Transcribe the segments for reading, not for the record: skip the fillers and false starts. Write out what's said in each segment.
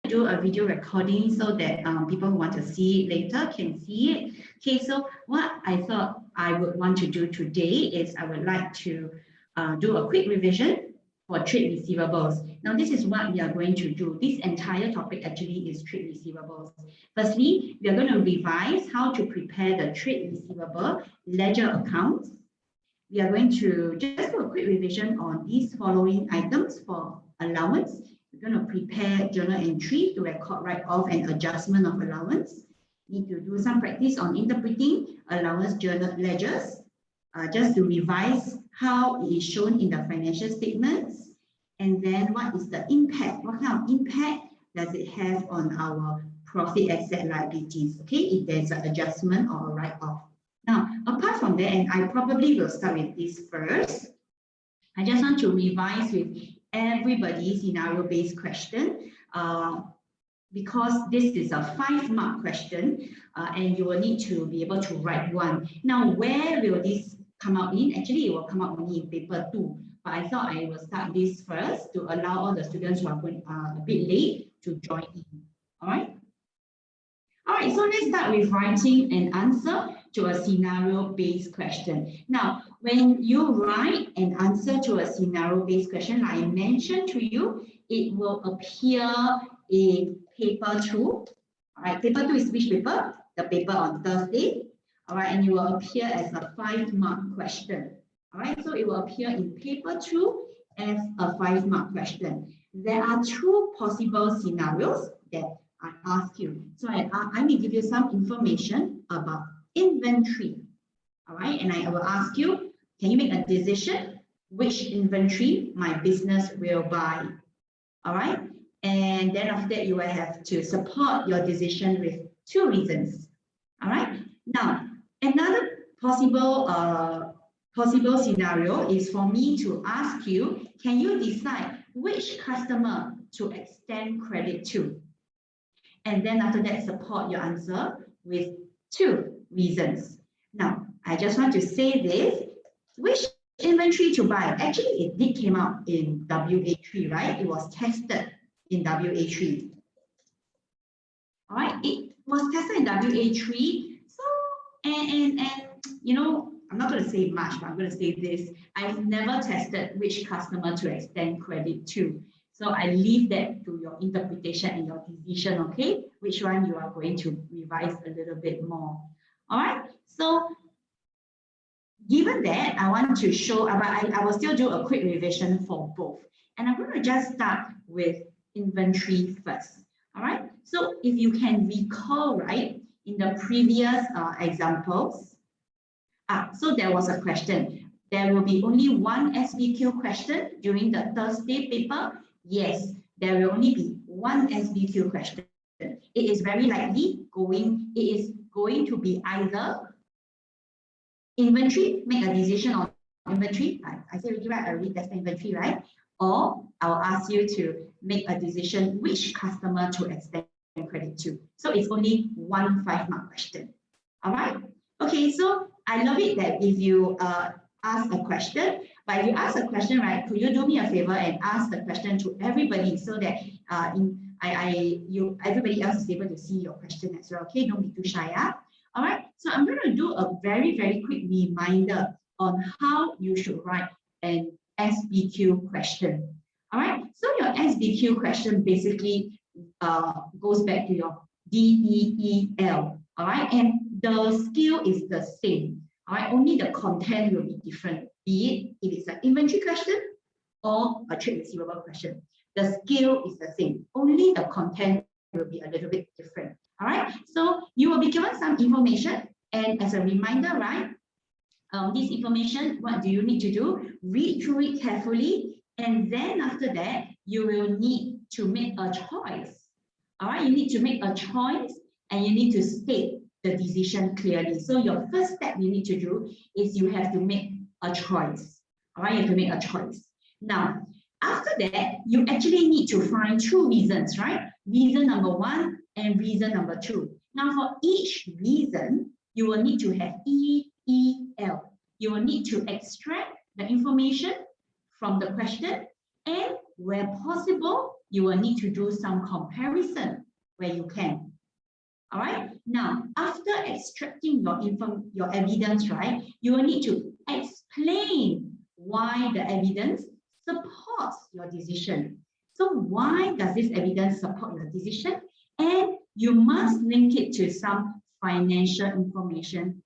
do a video recording so that people who want to see it later can see it. Okay, so what I thought I would want to do today is I would like to do a quick revision for trade receivables. Now, this is what we are going to do. This entire topic actually is trade receivables. Firstly, we are going to revise how to prepare the trade receivable ledger accounts. We are going to just do a quick revision on these following items for allowance. We're going to prepare journal entry to record write-off and adjustment of allowance. Need to do some practice on interpreting allowance journal ledgers, just to revise how it is shown in the financial statements. And then what is the impact? What kind of impact does it have on our profit asset liabilities? Okay, if there's an adjustment or a write-off. Now, apart from that, and I probably will start with this first, I just want to revise with everybody's scenario-based question because this is a 5-mark question and you will need to be able to write one. Now, where will this come out in? Actually, it will come out only in paper 2, but I thought I will start this first to allow all the students who are going a bit late to join in. All right? All right, so let's start with writing an answer to a scenario-based question. Now, when you write an answer to a scenario-based question, like I mentioned to you, it will appear in paper 2. All right, paper 2 is which paper? The paper on Thursday. All right, and it will appear as a 5-mark question. All right, so it will appear in paper 2 as a 5-mark question. There are 2 possible scenarios that I ask you. So I will give you some information about inventory. All right, and I will ask you, can you make a decision which inventory my business will buy? All right, and then after that, you will have to support your decision with 2 reasons. All right, now another possible scenario is for me to ask you, can you decide which customer to extend credit to? And then after that, support your answer with 2 reasons. Now, I just want to say this, which inventory to buy? Actually, it did came out in WA3, right? It was tested in WA3. All right, it was tested in WA3. So, and you know, I'm not going to say much, but I'm going to say this. I've never tested which customer to extend credit to. So I leave that to your interpretation and your decision, okay? Which one you are going to revise a little bit more. All right, so given that, I want to show, but I will still do a quick revision for both. And I'm going to just start with inventory first. All right, so if you can recall, right, in the previous examples, so there was a question. There will be only one SBQ question during the Thursday paper. Yes, there will only be one SBQ question. It is very likely going to be either inventory, make a decision on inventory. I said already, right? I already tested inventory, right? Or I'll ask you to make a decision which customer to extend credit to. So it's only one 5-mark question. All right. Okay, so I love it that if you ask a question, but if you ask a question, right, could you do me a favor and ask the question to everybody so that everybody else is able to see your question as well. Okay, don't be too shy. All right, so I'm going to do a very, very quick reminder on how you should write an SBQ question. All right, so your SBQ question basically goes back to your DEEL. All right, and the skill is the same. All right, only the content will be different, be it if it's an inventory question or a trade receivable question. The skill is the same, only the content will be a little bit different. All right, so you will be given some information, and as a reminder, right, this information, what do you need to do? Read through it carefully, and then after that, you will need to make a choice. All right, you need to make a choice, and you need to state the decision clearly. So your first step you need to do is you have to make a choice. All right, you have to make a choice. Now, after that, you actually need to find 2 reasons, right? Reason number 1 and reason number 2. Now, for each reason, you will need to have EEL. You will need to extract the information from the question and, where possible, you will need to do some comparison where you can. All right. Now, after extracting your evidence, right, you will need to explain why the evidence supports your decision. So why does this evidence support your decision? And you must link it to some financial information,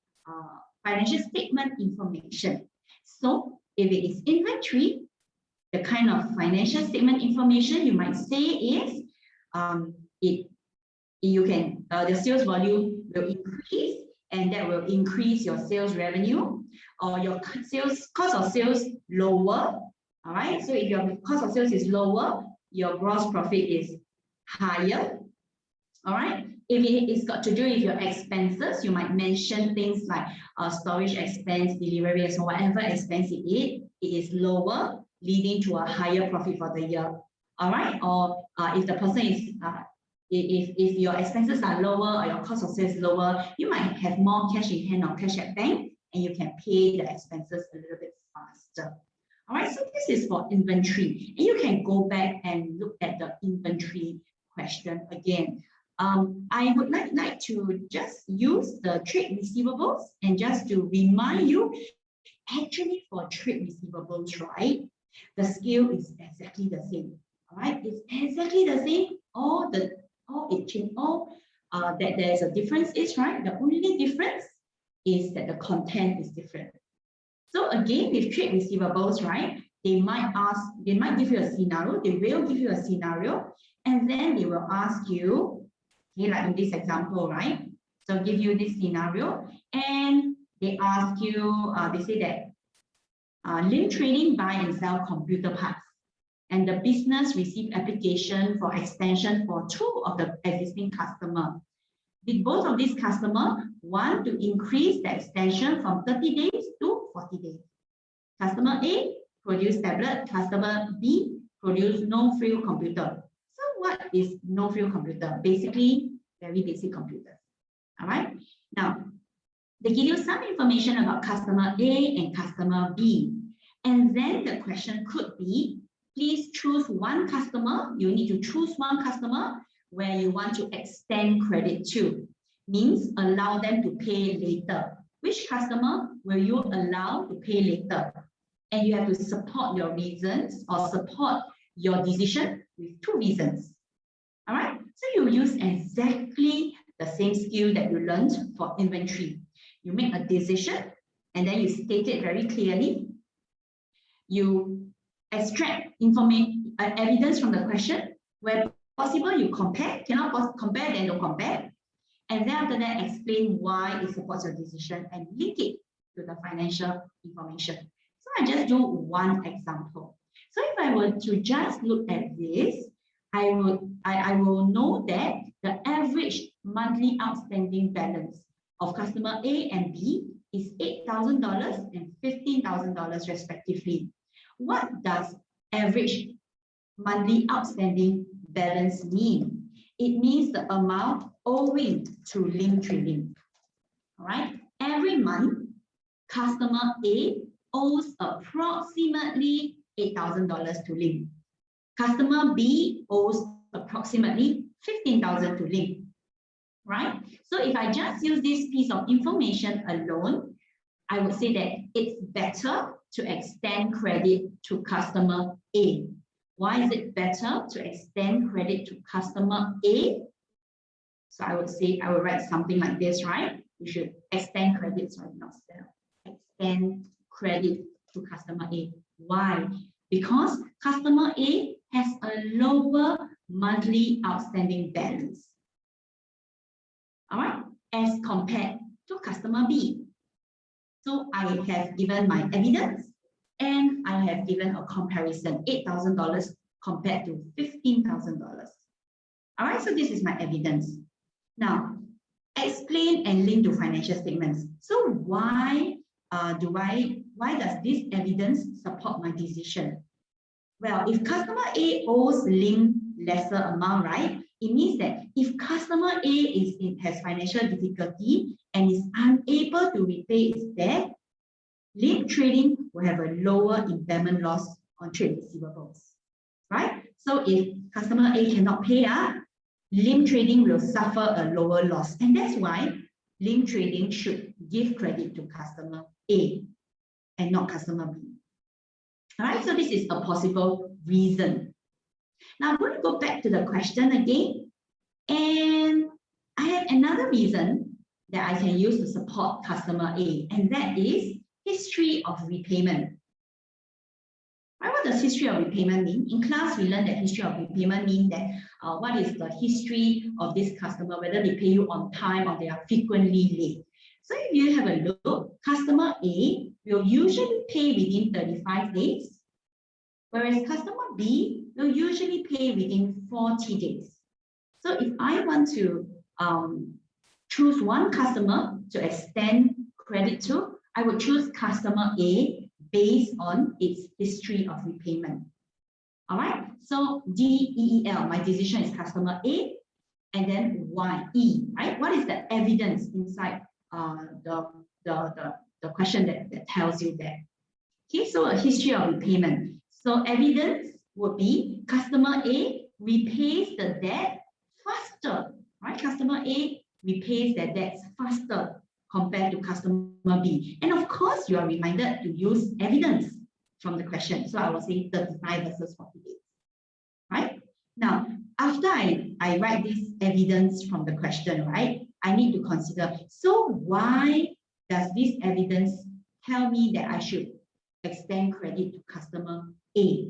financial statement information. So if it is inventory, the kind of financial statement information you might say is the sales volume will increase, and that will increase your sales revenue, or your cost of sales lower. All right. So if your cost of sales is lower, your gross profit is higher. All right. If it is got to do with your expenses, you might mention things like storage expense, delivery, or whatever expense it is lower, leading to a higher profit for the year. All right. Or if the person is if your expenses are lower or your cost of sales is lower, you might have more cash in hand or cash at bank, and you can pay the expenses a little bit faster. All right, so this is for inventory. And you can go back and look at the inventory question again. I would like to just use the trade receivables and just to remind you, actually for trade receivables, right, the scale is exactly the same. All right, it's exactly the same. That there's a difference is, right, the only difference is that the content is different. So again, with trade receivables, right, they might give you a scenario, they will give you a scenario, and then they will ask you, okay, like in this example, right? So give you this scenario, and they ask you, they say that Lim Trading buy and sell computer parts, and the business received application for extension for 2 of the existing customers. Did both of these customers want to increase the extension from 30 days to 40 days? Customer A produced tablet, customer B produced no-frill computer. So what is no-frill computer? Basically, very basic computers. All right. Now, they give you some information about customer A and customer B. And then the question could be, please choose one customer. You need to choose one customer where you want to extend credit to. Means allow them to pay later. Which customer will you allow to pay later? And you have to support your reasons or support your decision with 2 reasons. All right. So you use exactly the same skill that you learned for inventory. You make a decision and then you state it very clearly. You extract information, evidence from the question. Where possible, you compare. Cannot compare, then don't compare. And then after that, explain why it supports your decision and link it to the financial information. So I just do one example. So if I were to just look at this, I will know that the average monthly outstanding balance of customer A and B is $8,000 and $15,000 respectively. What does average monthly outstanding balance mean? It means the amount owing to Lim Trading. All right. Every month, customer A owes approximately $8,000 to Lim. Customer B owes approximately $15,000 to Lim. Right? So if I just use this piece of information alone, I would say that it's better to extend credit to customer A. Why is it better to extend credit to customer A? So I would say, I would write something like this, right? You should extend credit, sorry, not sell. Extend credit to customer A. Why? Because customer A has a lower monthly outstanding balance. All right, as compared to customer B. So I have given my evidence and I have given a comparison, $8,000 compared to $15,000. All right, so this is my evidence. Now, explain and link to financial statements. So why does this evidence support my decision? Well, if customer A owes Lim lesser amount, right? It means that if customer A has financial difficulty and is unable to repay its debt, Lim Trading will have a lower impairment loss on trade receivables, right? So if customer A cannot pay, limb trading will suffer a lower loss. And that's why limb trading should give credit to customer A and not customer B. All right, so this is a possible reason. Now I'm going to go back to the question again. And I have another reason that I can use to support customer A, and that is history of repayment. Right, what does history of repayment mean? In class, we learned that history of repayment means that what is the history of this customer, whether they pay you on time or they are frequently late. So if you have a look, customer A will usually pay within 35 days, whereas customer B will usually pay within 40 days. So if I want to choose one customer to extend credit to, I would choose customer A based on its history of repayment. All right, so DEEL, my decision is customer A, and then YE, right? What is the evidence inside the question that tells you that? Okay, so a history of repayment. So evidence would be customer A repays the debt faster, right? Customer A repays their debts faster compared to customer B. And of course, you are reminded to use evidence from the question. So I will say 35 versus 40 days, right? Now, after I write this evidence from the question, right, I need to consider, so why does this evidence tell me that I should extend credit to customer A?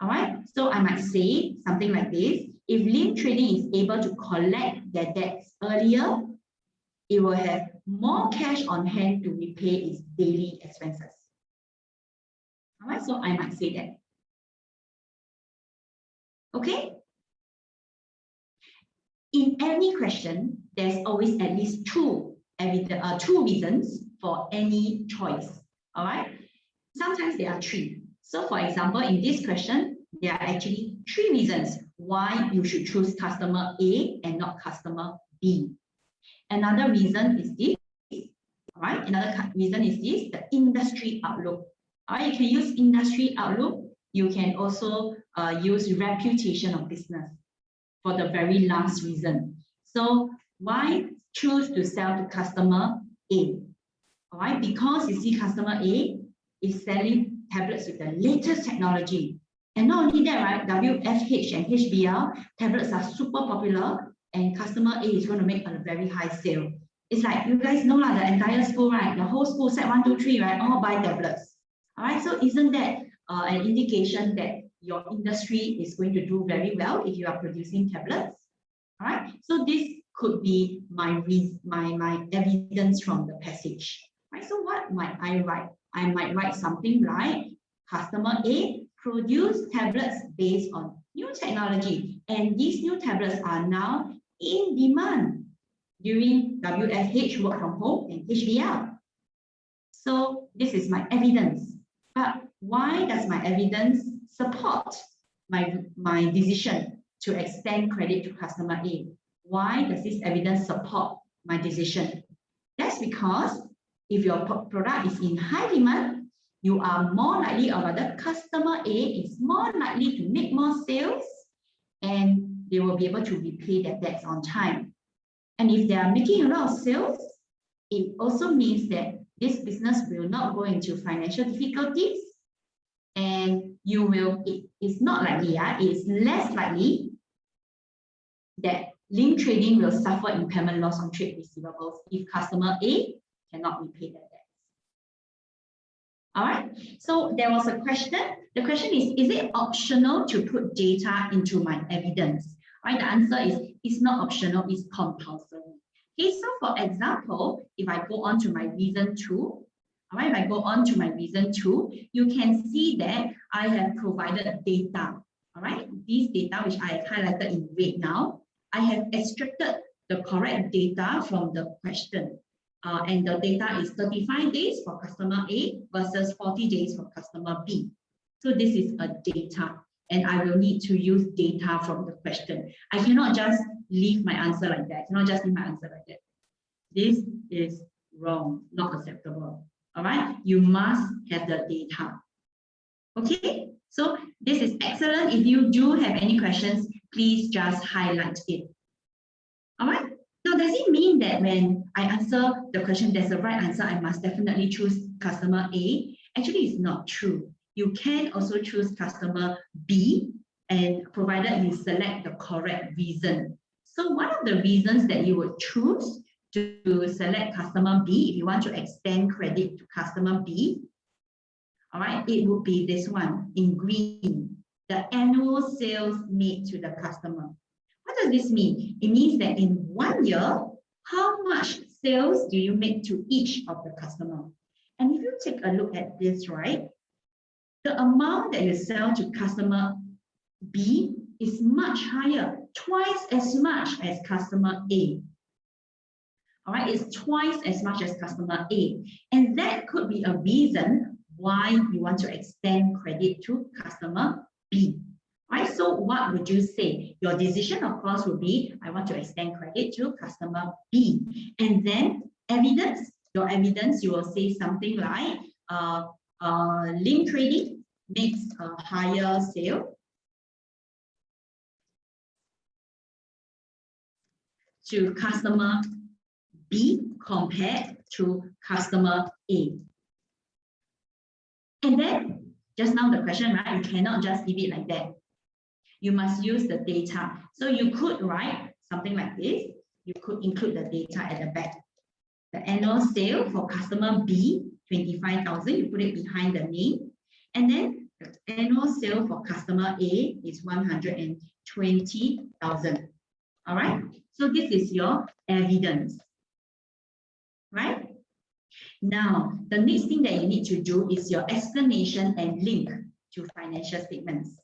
All right, so I might say something like this: if limb trading is able to collect their debts earlier, it will have more cash on hand to repay its daily expenses. All right, so I might say that. Okay. In any question, there's always at least two reasons for any choice. All right. Sometimes there are three. So for example, in this question, there are actually three reasons why you should choose customer A and not customer B. Another reason is this. All right. Another reason is this, the industry outlook. All right. You can use industry outlook. You can also use reputation of business for the very last reason. So why choose to sell to customer A? All right, because you see customer A is selling tablets with the latest technology. And not only that, right, WFH and HBL tablets are super popular, and customer A is going to make a very high sale. It's like, you guys know the entire school, right? The whole school set 1, 2, 3, right? All buy tablets. All right, so isn't that an indication that your industry is going to do very well if you are producing tablets? All right, so this could be my evidence from the passage. Right, so what might I write? I might write something like customer A produce tablets based on new technology, and these new tablets are now in demand during WFH, work from home, and HBL. So this is my evidence. But why does my evidence support my decision to extend credit to customer A? Why does this evidence support my decision? That's because if your product is in high demand, you are more likely, or rather customer A is more likely to make more sales, and they will be able to repay their debts on time. And if they are making a lot of sales, it also means that this business will not go into financial difficulties, and you will, it's not likely, it's less likely that limb trading will suffer impairment loss on trade receivables if customer A cannot repay their debts. All right, so there was a question. The question is it optional to put data into my evidence? Right, the answer is it's not optional, it's compulsory. Okay, so for example, if I go on to my reason 2, all right, if I go on to my reason 2, you can see that I have provided data. All right, these data, which I have highlighted in red now, I have extracted the correct data from the question. And the data is 35 days for customer A versus 40 days for customer B. So this is a data, and I will need to use data from the question. I cannot just leave my answer like that. I cannot just leave my answer like that. This is wrong, not acceptable. All right, you must have the data. Okay, So this is excellent. If you do have any questions, please just highlight it. All right. Now, does it mean that when I answer the question, there's a right answer, I must definitely choose customer A? Actually, it's not true. You can also choose customer B, and provided you select the correct reason. So one of the reasons that you would choose to select customer B, if you want to extend credit to customer B, all right, it would be this one in green, the annual sales made to the customer. What does this mean? It means that in 1 year, how much sales do you make to each of the customer? And if you take a look at this, right, the amount that you sell to customer B is much higher, twice as much as customer A. All right, it's twice as much as customer A. And that could be a reason why you want to extend credit to customer B. Right, so what would you say? Your decision, of course, would be, I want to extend credit to customer B. And then evidence, your evidence, you will say something like, link trading makes a higher sale to customer B compared to customer A. And then, just now the question, right? You cannot just leave it like that. You must use the data. So you could write something like this. You could include the data at the back. The annual sale for customer B, 25,000, you put it behind the name. And then the annual sale for customer A is 120,000. All right. So this is your evidence, right? Now, the next thing that you need to do is your explanation and link to financial statements.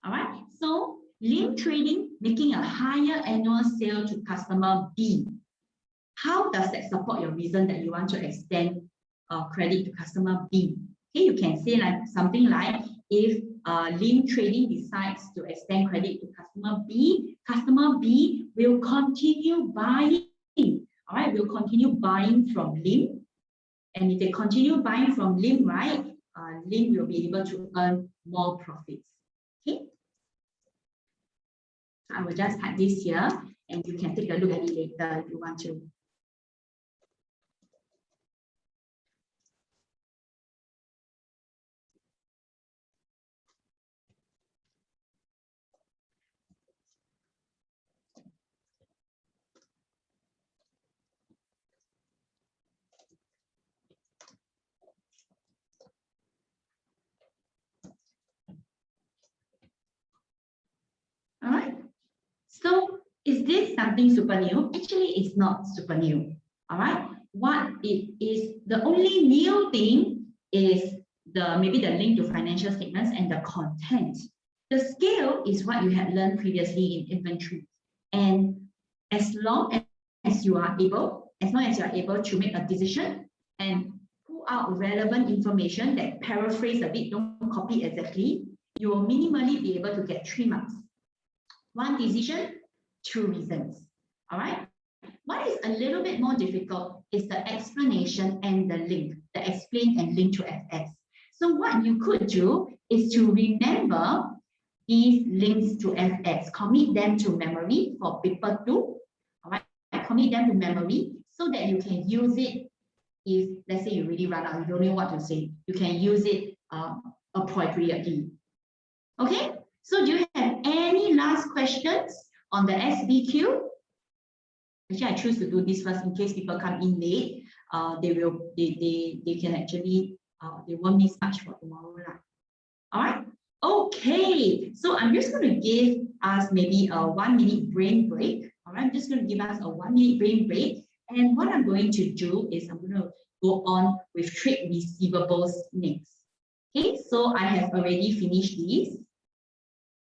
All right, so link trading, making a higher annual sale to customer B. How does that support your reason that you want to extend credit to customer B? Okay, you can say like something like, if link trading decides to extend credit to customer B will continue buying. All right, will continue buying from Lim. And if they continue buying from Lim, right, Lim will be able to earn more profits. Okay. So I will just type this here, and you can take a look at it later if you want to. All right. So is this something super new? Actually, it's not super new. All right. What it is, the only new thing is maybe the link to financial statements and the content. The scale is what you had learned previously in inventory. And as long as you are able to make a decision and pull out relevant information that paraphrase a bit, don't copy exactly, you will minimally be able to get 3 marks. 1 decision, 2 reasons. All right. What is a little bit more difficult is the explanation and the link, the explain and link to FS. So what you could do is to remember these links to FS, commit them to memory for paper 2. All right, commit them to memory so that you can use it if, let's say, you really run out, you don't know what to say, you can use it appropriately. Okay. So do you have any last questions on the SBQ? Actually, I choose to do this first in case people come in late. They can actually they won't miss much for tomorrow. All right. Okay. So I'm just going to give us maybe a 1-minute brain break. All right. I'm just going to give us a 1-minute brain break. And what I'm going to do is I'm going to go on with trade receivables next. Okay. So I have already finished these.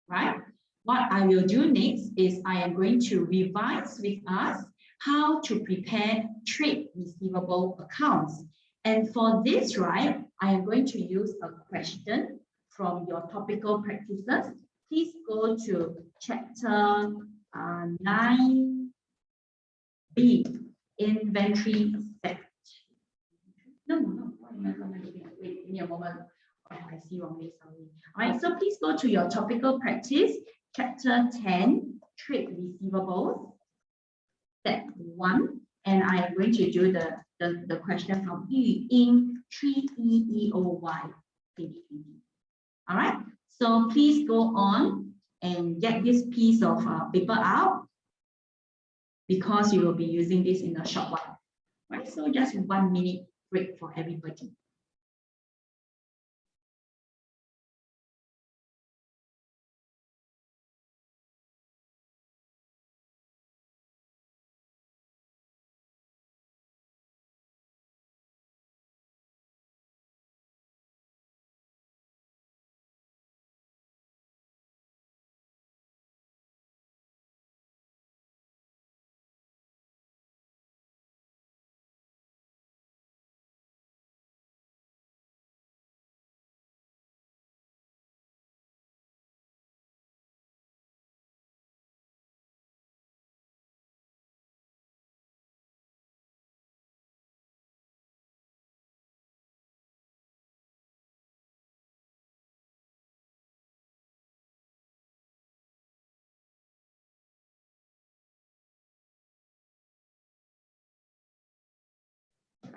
Right? What I will do next is I am going to revise with us how to prepare trade receivable accounts. And for this, right, I am going to use a question from your topical practices. Please go to chapter 9B, inventory set. No. Wait, give me a moment. I see wrongly, sorry. All right, so please go to your topical practice, chapter 10, trade receivables, step 1, and I'm going to do the question from Yu Ying 3EEOY. All right, so please go on and get this piece of paper out because you will be using this in a short while. Right, so just 1 minute break for everybody.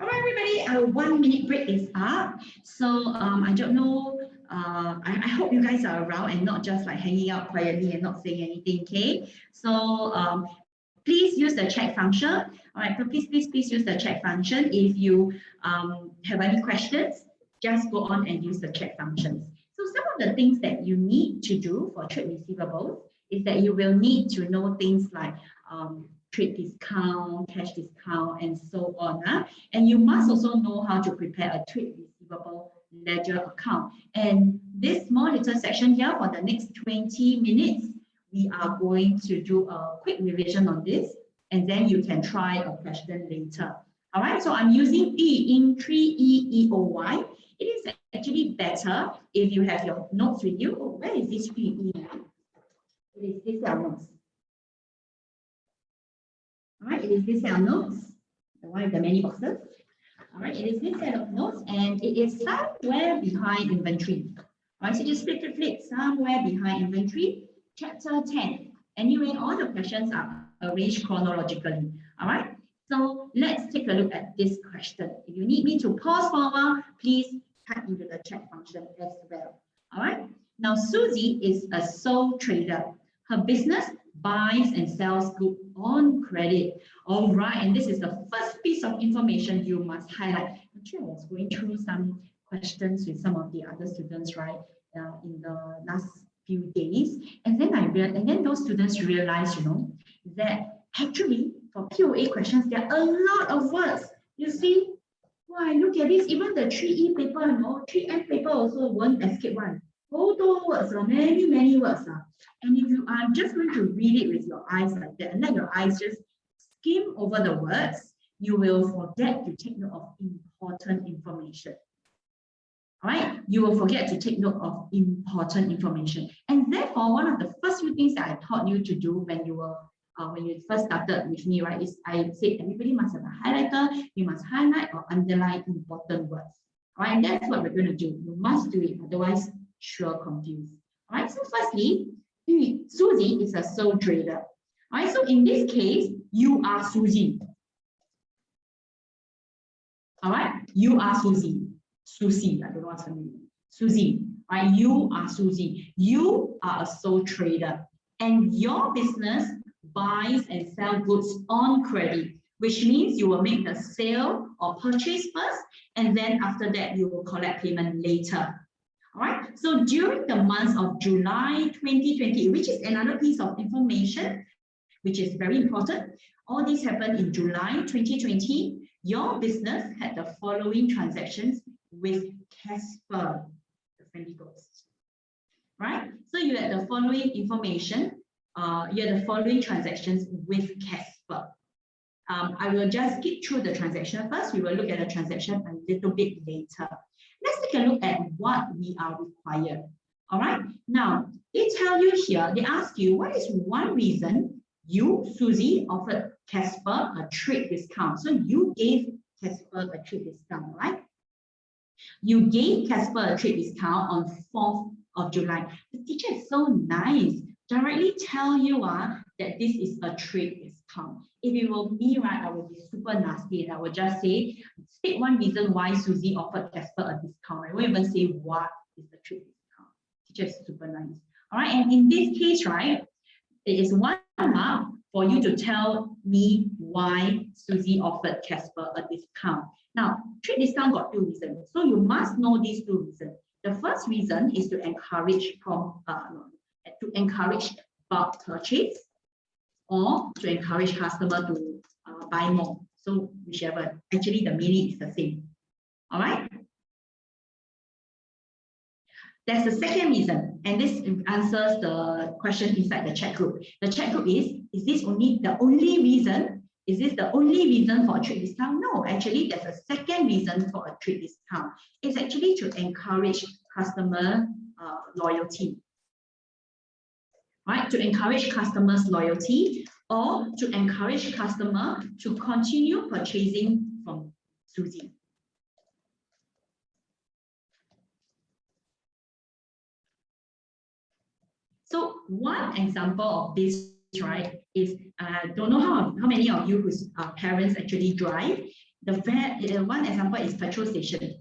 All right, everybody, our 1 minute break is up. So I don't know, I hope you guys are around and not just like hanging out quietly and not saying anything, okay? So please use the chat function. All right, so please use the chat function. If you have any questions, just go on and use the chat functions. So some of the things that you need to do for trade receivables is that you will need to know things like trade discount, cash discount, and so on. And you must also know how to prepare a trade receivable ledger account. And this small little section here for the next 20 minutes, we are going to do a quick revision on this, and then you can try a question later. All right, so I'm using E in 3EEOY. It is actually better if you have your notes with you. Oh, where is this 3E? It is this notes. All right, it is this set of notes, the one with the many boxes. All right, it is this set of notes, and it is somewhere behind inventory. All right, so just flip, somewhere behind inventory, chapter 10. Anyway, all the questions are arranged chronologically. All right, so let's take a look at this question. If you need me to pause for a while, please type into the chat function as well. All right, now Susie is a sole trader. Her business buys and sells goods on credit. All right, and this is the first piece of information you must highlight. Actually, I was going through some questions with some of the other students, right, in the last few days, and then those students realized, that actually for POA questions there are a lot of words. You see, why? Look at this. Even the 3E paper, 3M paper also won't escape one. Total words, many words. And if you are just going to read it with your eyes like that, and let your eyes just skim over the words, you will forget to take note of important information. All right, you will forget to take note of important information. And therefore, one of the first few things that I taught you to do when you first started with me, right, is I said everybody must have a highlighter. You must highlight or underline important words. All right, and that's what we're going to do. You must do it, otherwise sure confused. All right, so firstly, Susie is a sole trader. All right, so in this case, you are Susie. All right, you are Susie. Susie, I don't know what's her name. Susie, right? You are Susie. You are a sole trader, and your business buys and sells goods on credit, which means you will make the sale or purchase first, and then after that, you will collect payment later. All right, so during the month of July 2020, which is another piece of information, which is very important, all this happened in July 2020, your business had the following transactions with Casper, the friendly ghost. Right, so you had the following information, you had the following transactions with Casper. I will just skip through the transaction first. We will look at the transaction a little bit later. Let's take a look at what we are required. All right. Now, they tell you here, they ask you, what is one reason you, Susie, offered Casper a trade discount? So you gave Casper a trade discount, right? You gave Casper a trade discount on 4th of July. The teacher is so nice. Directly tell you that this is a trade discount. If it were me, right, I would be super nasty and I would just say, state one reason why Susie offered Casper a discount. I won't even say what is the trade discount. Teacher is super nice. All right, and in this case, right, it is 1 mark for you to tell me why Susie offered Casper a discount. Now, trade discount got 2 reasons. So you must know these 2 reasons. The first reason is to encourage bulk purchase or to encourage customer to buy more. So whichever, actually the meaning is the same. All right. There's a second reason, and this answers the question inside the chat group. The chat group is this the only reason? Is this the only reason for a trade discount? No, actually, there's a second reason for a trade discount. It's actually to encourage customer loyalty. Right? To encourage customers' loyalty or to encourage customer to continue purchasing from Susie. So one example of this, right, is don't know how many of you whose parents actually drive. One example is petrol station.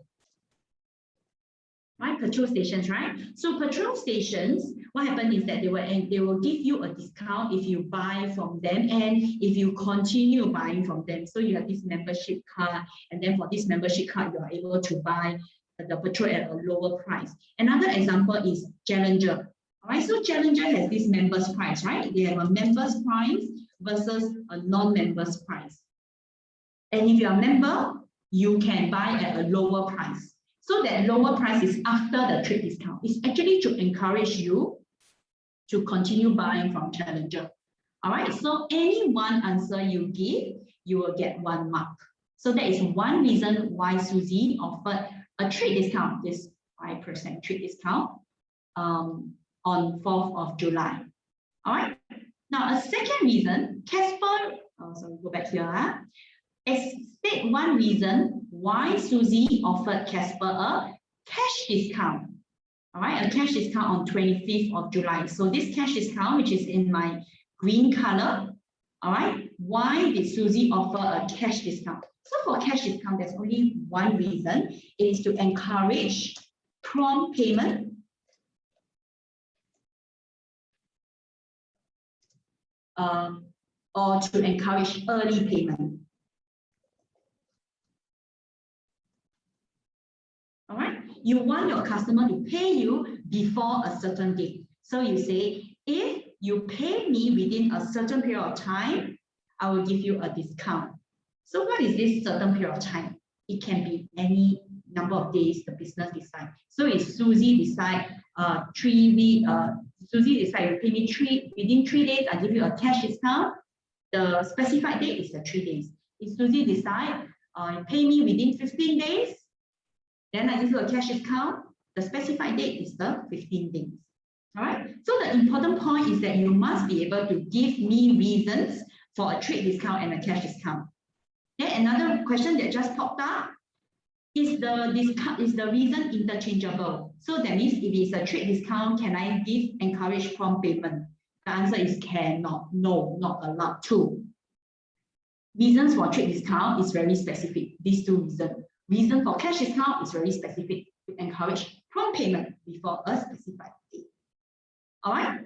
Right, petrol stations, right? So petrol stations, what happens is that they will give you a discount if you buy from them and if you continue buying from them. So you have this membership card, and then for this membership card, you are able to buy the petrol at a lower price. Another example is Challenger. All right, so Challenger has this members price, right? They have a members price versus a non-members price. And if you're a member, you can buy at a lower price. So that lower price is after the trade discount. It's actually to encourage you to continue buying from Challenger. All right, so any one answer you give, you will get 1 mark. So that is one reason why Susie offered a trade discount, this 5% trade discount on 4th of July. All right, now a second reason, Casper, so go back here. State one reason why Susie offered Casper a cash discount. All right, a cash discount on 25th of July. So this cash discount, which is in my green color, all right, why did Susie offer a cash discount? So for cash discount, there's only one reason. It is to encourage prompt payment or to encourage early payment. All right, you want your customer to pay you before a certain date. So you say, if you pay me within a certain period of time, I will give you a discount. So what is this certain period of time? It can be any number of days the business decides. So if Susie decide 3 weeks, Susie decide you pay me within 3 days, I give you a cash discount. The specified date is the 3 days. If Susie decide pay me within 15 days, then I give you a cash discount. The specified date is the 15 days. All right. So the important point is that you must be able to give me reasons for a trade discount and a cash discount. Okay. Another question that just popped up is the reason interchangeable? So that means if it's a trade discount, can I encourage prompt payment? The answer is cannot. No, not allowed to. Reasons for trade discount is very specific. These 2 reasons. Reason for cash discount is very specific, to encourage prompt payment before a specified date. All right.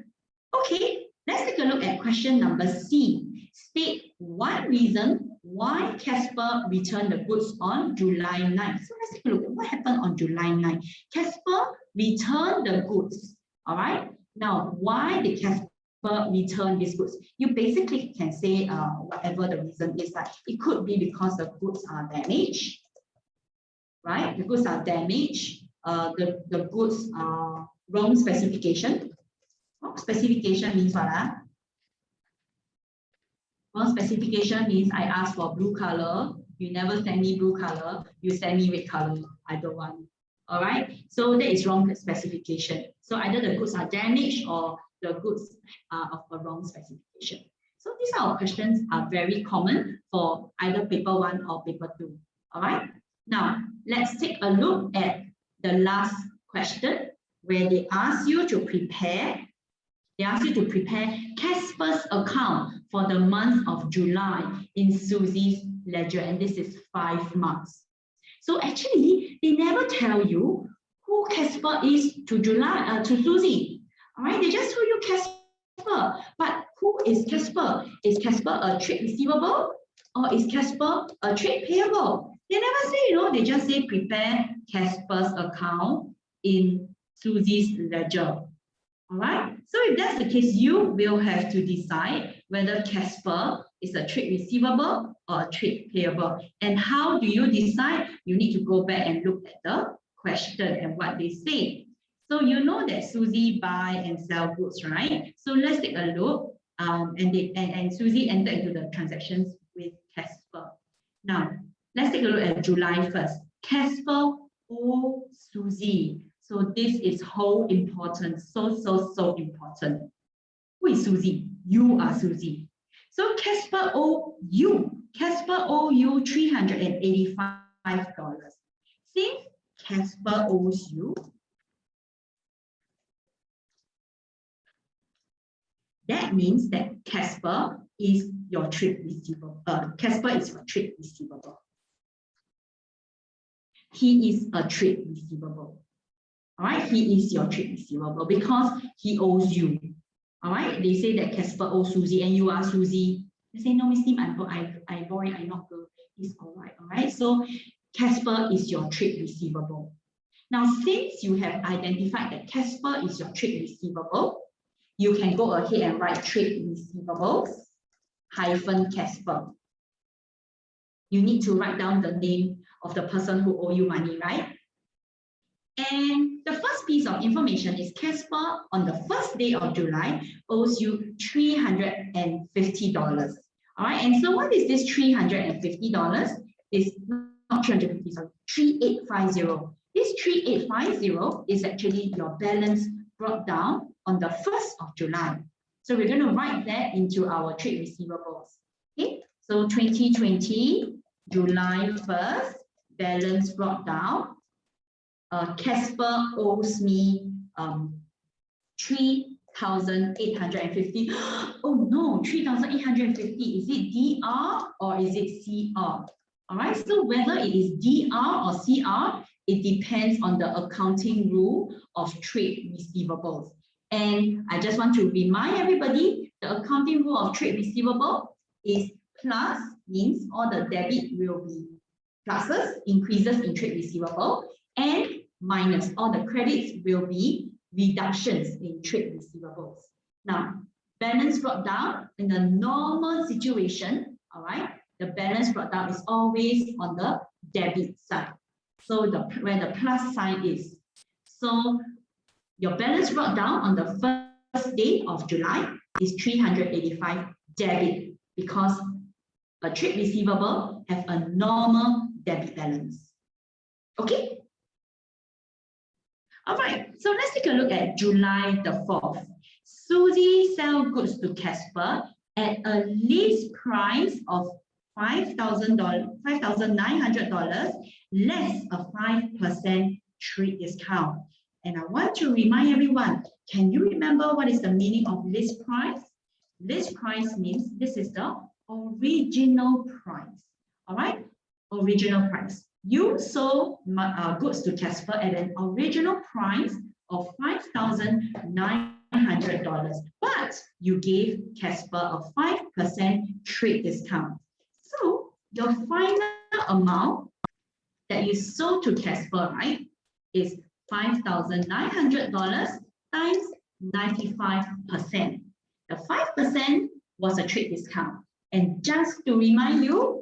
Okay, let's take a look at question number C. State one reason why Casper returned the goods on July 9th. So let's take a look at what happened on July 9th. Casper returned the goods. All right. Now, why did Casper return these goods? You basically can say whatever the reason is. Like it could be because the goods are damaged. Right, the goods are damaged. The goods are wrong specification. Wrong specification means what? Wrong specification means I ask for blue color, you never send me blue color, you send me red color. I don't want. All right, so that is wrong specification. So either the goods are damaged or the goods are of a wrong specification. So these are questions are very common for either paper 1 or paper 2. All right. Now, let's take a look at the last question where they ask you to prepare. They ask you to prepare Casper's account for the month of July in Susie's ledger, and this is 5 marks. So actually, they never tell you who Casper is to Susie. All right, they just told you Casper, but who is Casper? Is Casper a trade receivable or is Casper a trade payable? They never say, you know, they just say prepare Casper's account in Susie's ledger. All right, so if that's the case, you will have to decide whether Casper is a trade receivable or a trade payable. And how do you decide? You need to go back and look at the question and what they say. So you know that Susie buy and sell goods, right? So let's take a look. And Susie entered into the transactions with Casper. Now, let's take a look at July 1st. Casper owe Susie. So this is so important, so important. Who is Susie? You are Susie. So Casper owe you. Casper owe you $385. Since Casper owes you, that means that Casper is your trade receivable. Casper is your trade receivable. He is a trade receivable. All right, he is your trade receivable because he owes you. All right, they say that Casper owes Susie and you are Susie. They say, no, Miss Lim, I'm boy, I'm not girl. It's all right, all right? So Casper is your trade receivable. Now, since you have identified that Casper is your trade receivable, you can go ahead and write trade receivables hyphen Casper. You need to write down the name of the person who owe you money, right? And the first piece of information is Casper on the first day of July owes you $350. All right, and so what is this $350? It's not 350, sorry, 3850. This 3850 is actually your balance brought down on the 1st of July. So we're going to write that into our trade receivables. Okay, so 2020, July 1st, balance brought down. Casper owes me 3,850. Oh no, 3,850. Is it DR or is it CR? All right, so whether it is DR or CR, it depends on the accounting rule of trade receivables. And I just want to remind everybody, the accounting rule of trade receivable is plus, means all the debit will be pluses, increases in trade receivable, and minus, all the credits will be reductions in trade receivables. Now, balance brought down in the normal situation, all right, the balance brought down is always on the debit side. So where the plus sign is. So your balance brought down on the first day of July is 385 debit because a trade receivable has a normal debit balance. Okay? All right, so let's take a look at July the 4th. Susie sells goods to Casper at a list price of $5,900 less a 5% trade discount. And I want to remind everyone, can you remember what is the meaning of list price? List price means this is the original price. All right, original price. You sold goods to Casper at an original price of $5,900, but you gave Casper a 5% trade discount. So your final amount that you sold to Casper, right, is $5,900 times 95%. The 5% was a trade discount. And just to remind you,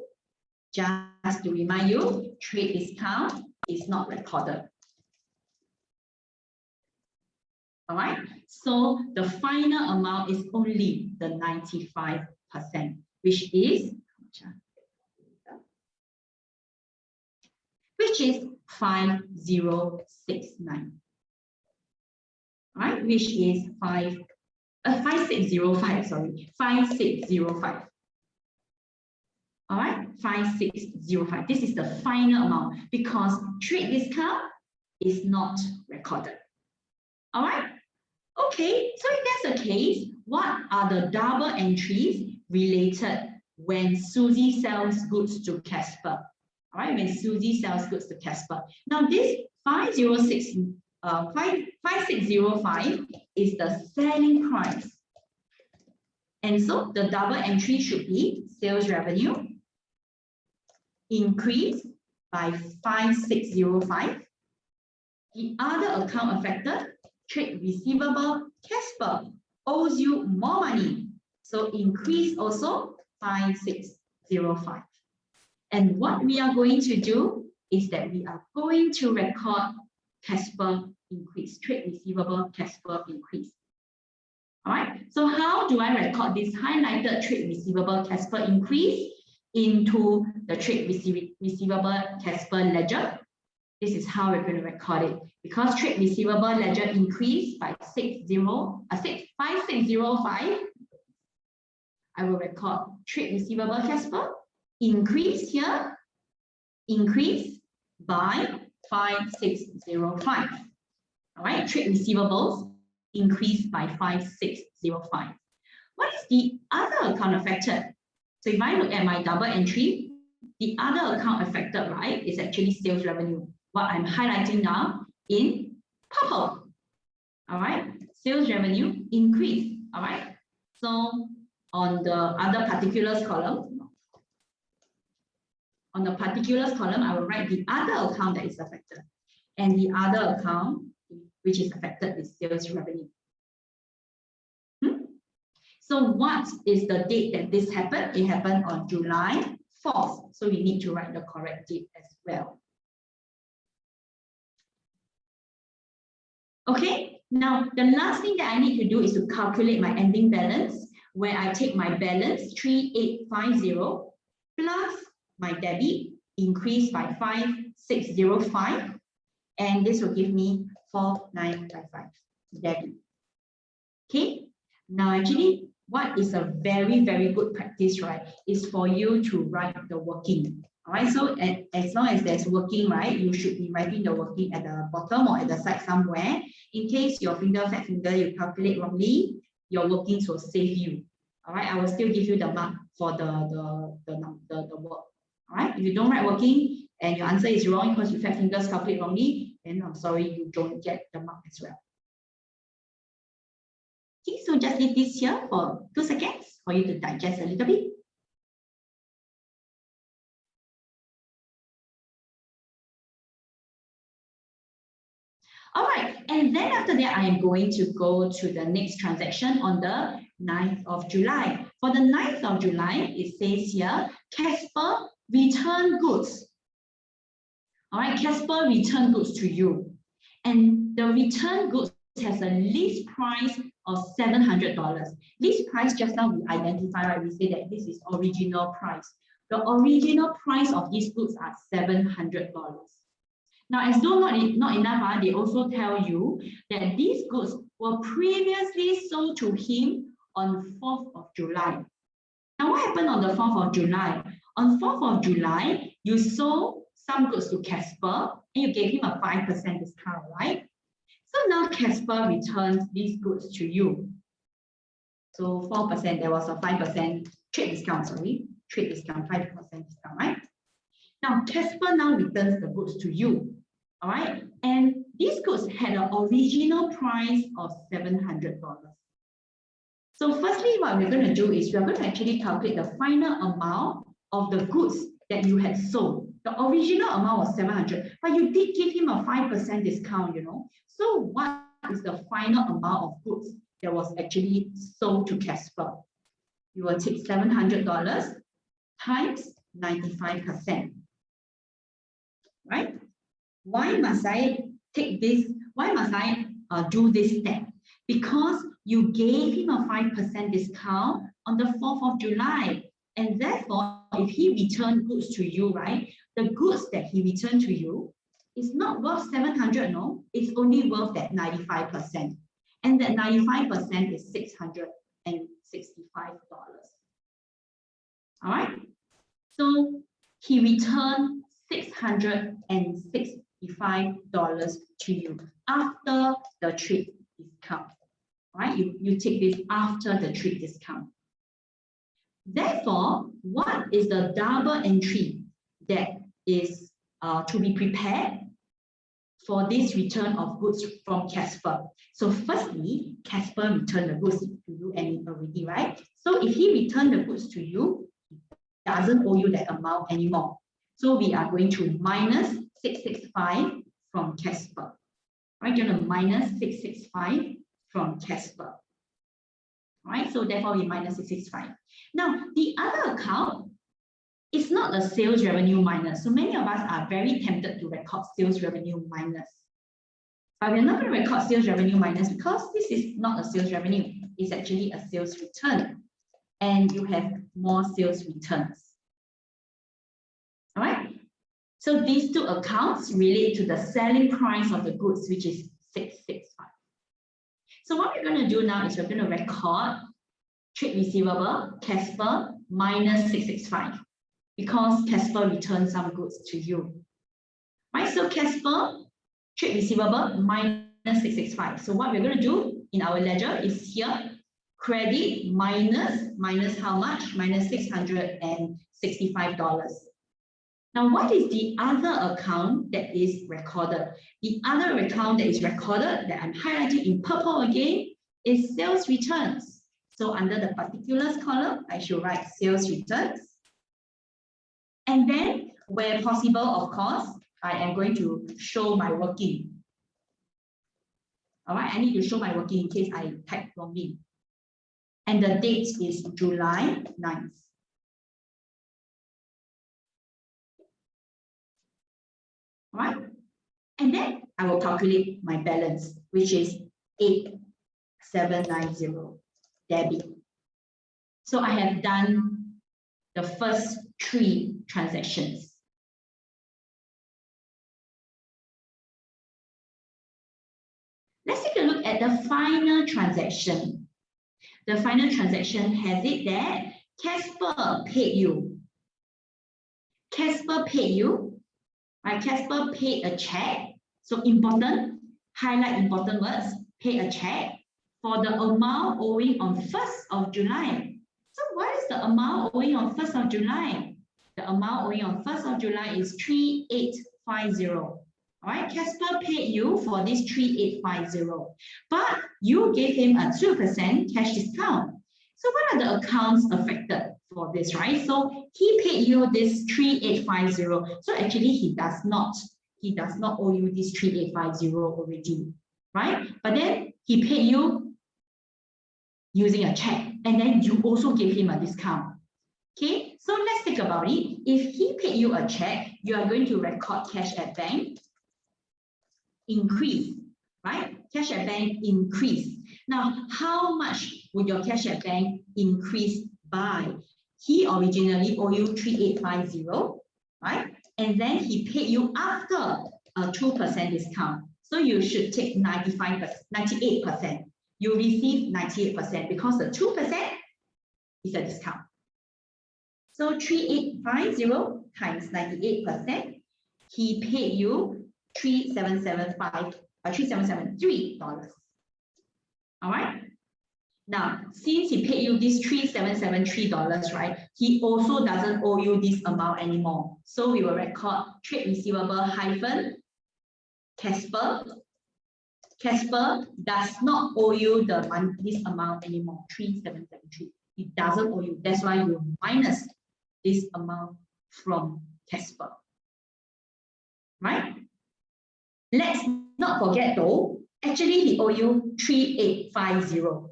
trade discount is not recorded. All right, so the final amount is only the 95%, which is 5069. All right, which is 5605, sorry, 5605. All right, 5605. This is the final amount because trade discount is not recorded. All right. Okay, so if that's the case, what are the double entries related when Susie sells goods to Casper? All right, when Susie sells goods to Casper. Now this 5605 is the selling price. And so the double entry should be sales revenue increased by 5605. The other account affected, trade receivable, Casper owes you more money. So increase also 5605. And what we are going to do is that we are going to record Casper increase, trade receivable, Casper increase. All right, so how do I record this highlighted trade receivable Casper increase into the trade receivable Casper ledger? This is how we're going to record it. Because trade receivable ledger increased by 5605, I will record trade receivable Casper increase here, increase by 5605. All right, trade receivables increased by 5605. What is the other account affected? So if I look at my double entry, the other account affected, right, is actually sales revenue. What I'm highlighting now in purple. All right, sales revenue increase. All right, so on the other particulars column, I will write the other account that is affected, and the other account which is affected is sales revenue. So what is the date that this happened? It happened on July 4th. So we need to write the correct date as well. Okay, now the last thing that I need to do is to calculate my ending balance, where I take my balance 3850 plus my debit increase by 5605, and this will give me 4955 debit. Okay, now actually what is a very, very good practice, right, is for you to write the working. All right, so as long as there's working, right, you should be writing the working at the bottom or at the side somewhere. In case your fat finger, you calculate wrongly, your workings will save you. All right, I will still give you the mark for the work. All right, if you don't write working and your answer is wrong because your fat fingers calculate wrongly, then I'm sorry, you don't get the mark as well. Okay, so just leave this here for 2 seconds for you to digest a little bit. All right, and then after that, I am going to go to the next transaction on the 9th of July. For the 9th of July, it says here, Casper return goods. All right, Casper return goods to you. And the return goods has a list price of $700. List price, just now we identify, right? We say that this is original price. The original price of these goods are $700. Now, as though not enough, they also tell you that these goods were previously sold to him on 4th of July. Now, what happened on the 4th of July? On 4th of July, you sold some goods to Casper and you gave him a 5% discount, right? So now Casper returns these goods to you. So 4%, there was a 5% trade discount, sorry. Trade discount, 5% discount, right? Now, Casper now returns the goods to you. All right, and these goods had an original price of $700. So firstly, what we're going to do is we're going to actually calculate the final amount of the goods that you had sold. The original amount was $700, but you did give him a 5% discount, you know. So what is the final amount of goods that was actually sold to Casper? You will take $700 times 95%, right? Why must I take this? Why must I do this step? Because you gave him a 5% discount on the 4th of July. And therefore, if he returned goods to you, right, the goods that he returned to you is not worth $700, no, it's only worth that 95%. And that 95% is $665. All right. So he returned $665 to you after the trade discount. Right? You take this after the trade discount. Therefore, what is the double entry that is to be prepared for this return of goods from Casper? So firstly, Casper returned the goods to you already, right? So if he returned the goods to you, he doesn't owe you that amount anymore. So we are going to minus 665 from Casper. Right? You're going to minus 665 from Casper. Right? So therefore we minus 665. Now the other account is not a sales revenue minus. So many of us are very tempted to record sales revenue minus. But we're not going to record sales revenue minus because this is not a sales revenue. It's actually a sales return. And you have more sales returns. All right? So these two accounts relate to the selling price of the goods, which is 665. So what we're going to do now is we're going to record trade receivable, Casper, minus 665. Because Casper returned some goods to you. Right? So Casper, trade receivable, minus 665. So what we're going to do in our ledger is here, credit minus how much? Minus $665. Now, what is the other account that is recorded? The other account that is recorded that I'm highlighting in purple again is sales returns. So under the particulars column, I should write sales returns. And then, where possible, of course, I am going to show my working. All right, I need to show my working in case I type wrongly. And the date is July 9th. All right, and then I will calculate my balance, which is 8790 debit. So I have done the first 3 transactions. Let's take a look at the final transaction. The final transaction has it that Casper paid you. Casper paid you, right? Casper paid a check. So important, highlight important words, pay a check for the amount owing on 1st of July. So what is the amount owing on 1st of July? The amount owing on 1st of July is 3850. All right, Casper paid you for this 3850, but you gave him a 2% cash discount. So what are the accounts affected for this, right? So he paid you this 3850. So actually he does not owe you this 3850 already, right? But then he paid you using a check, and then you also gave him a discount. Okay, so let's think about it. If he paid you a check, you are going to record cash at bank increase, right? Cash at bank increase. Now, how much would your cash at bank increase by? He originally owed you 3850, right? And then he paid you after a 2% discount. So you should take 98%. You receive 98% because the 2% is a discount. So 3850 times 98%, he paid you $3,773. All right. Now, since he paid you this $3,773, right, he also doesn't owe you this amount anymore. So we will record trade receivable hyphen Casper. Casper does not owe you this amount anymore, 3773. It doesn't owe you. That's why you minus this amount from Casper. Right? Let's not forget though, actually he owe you 3850.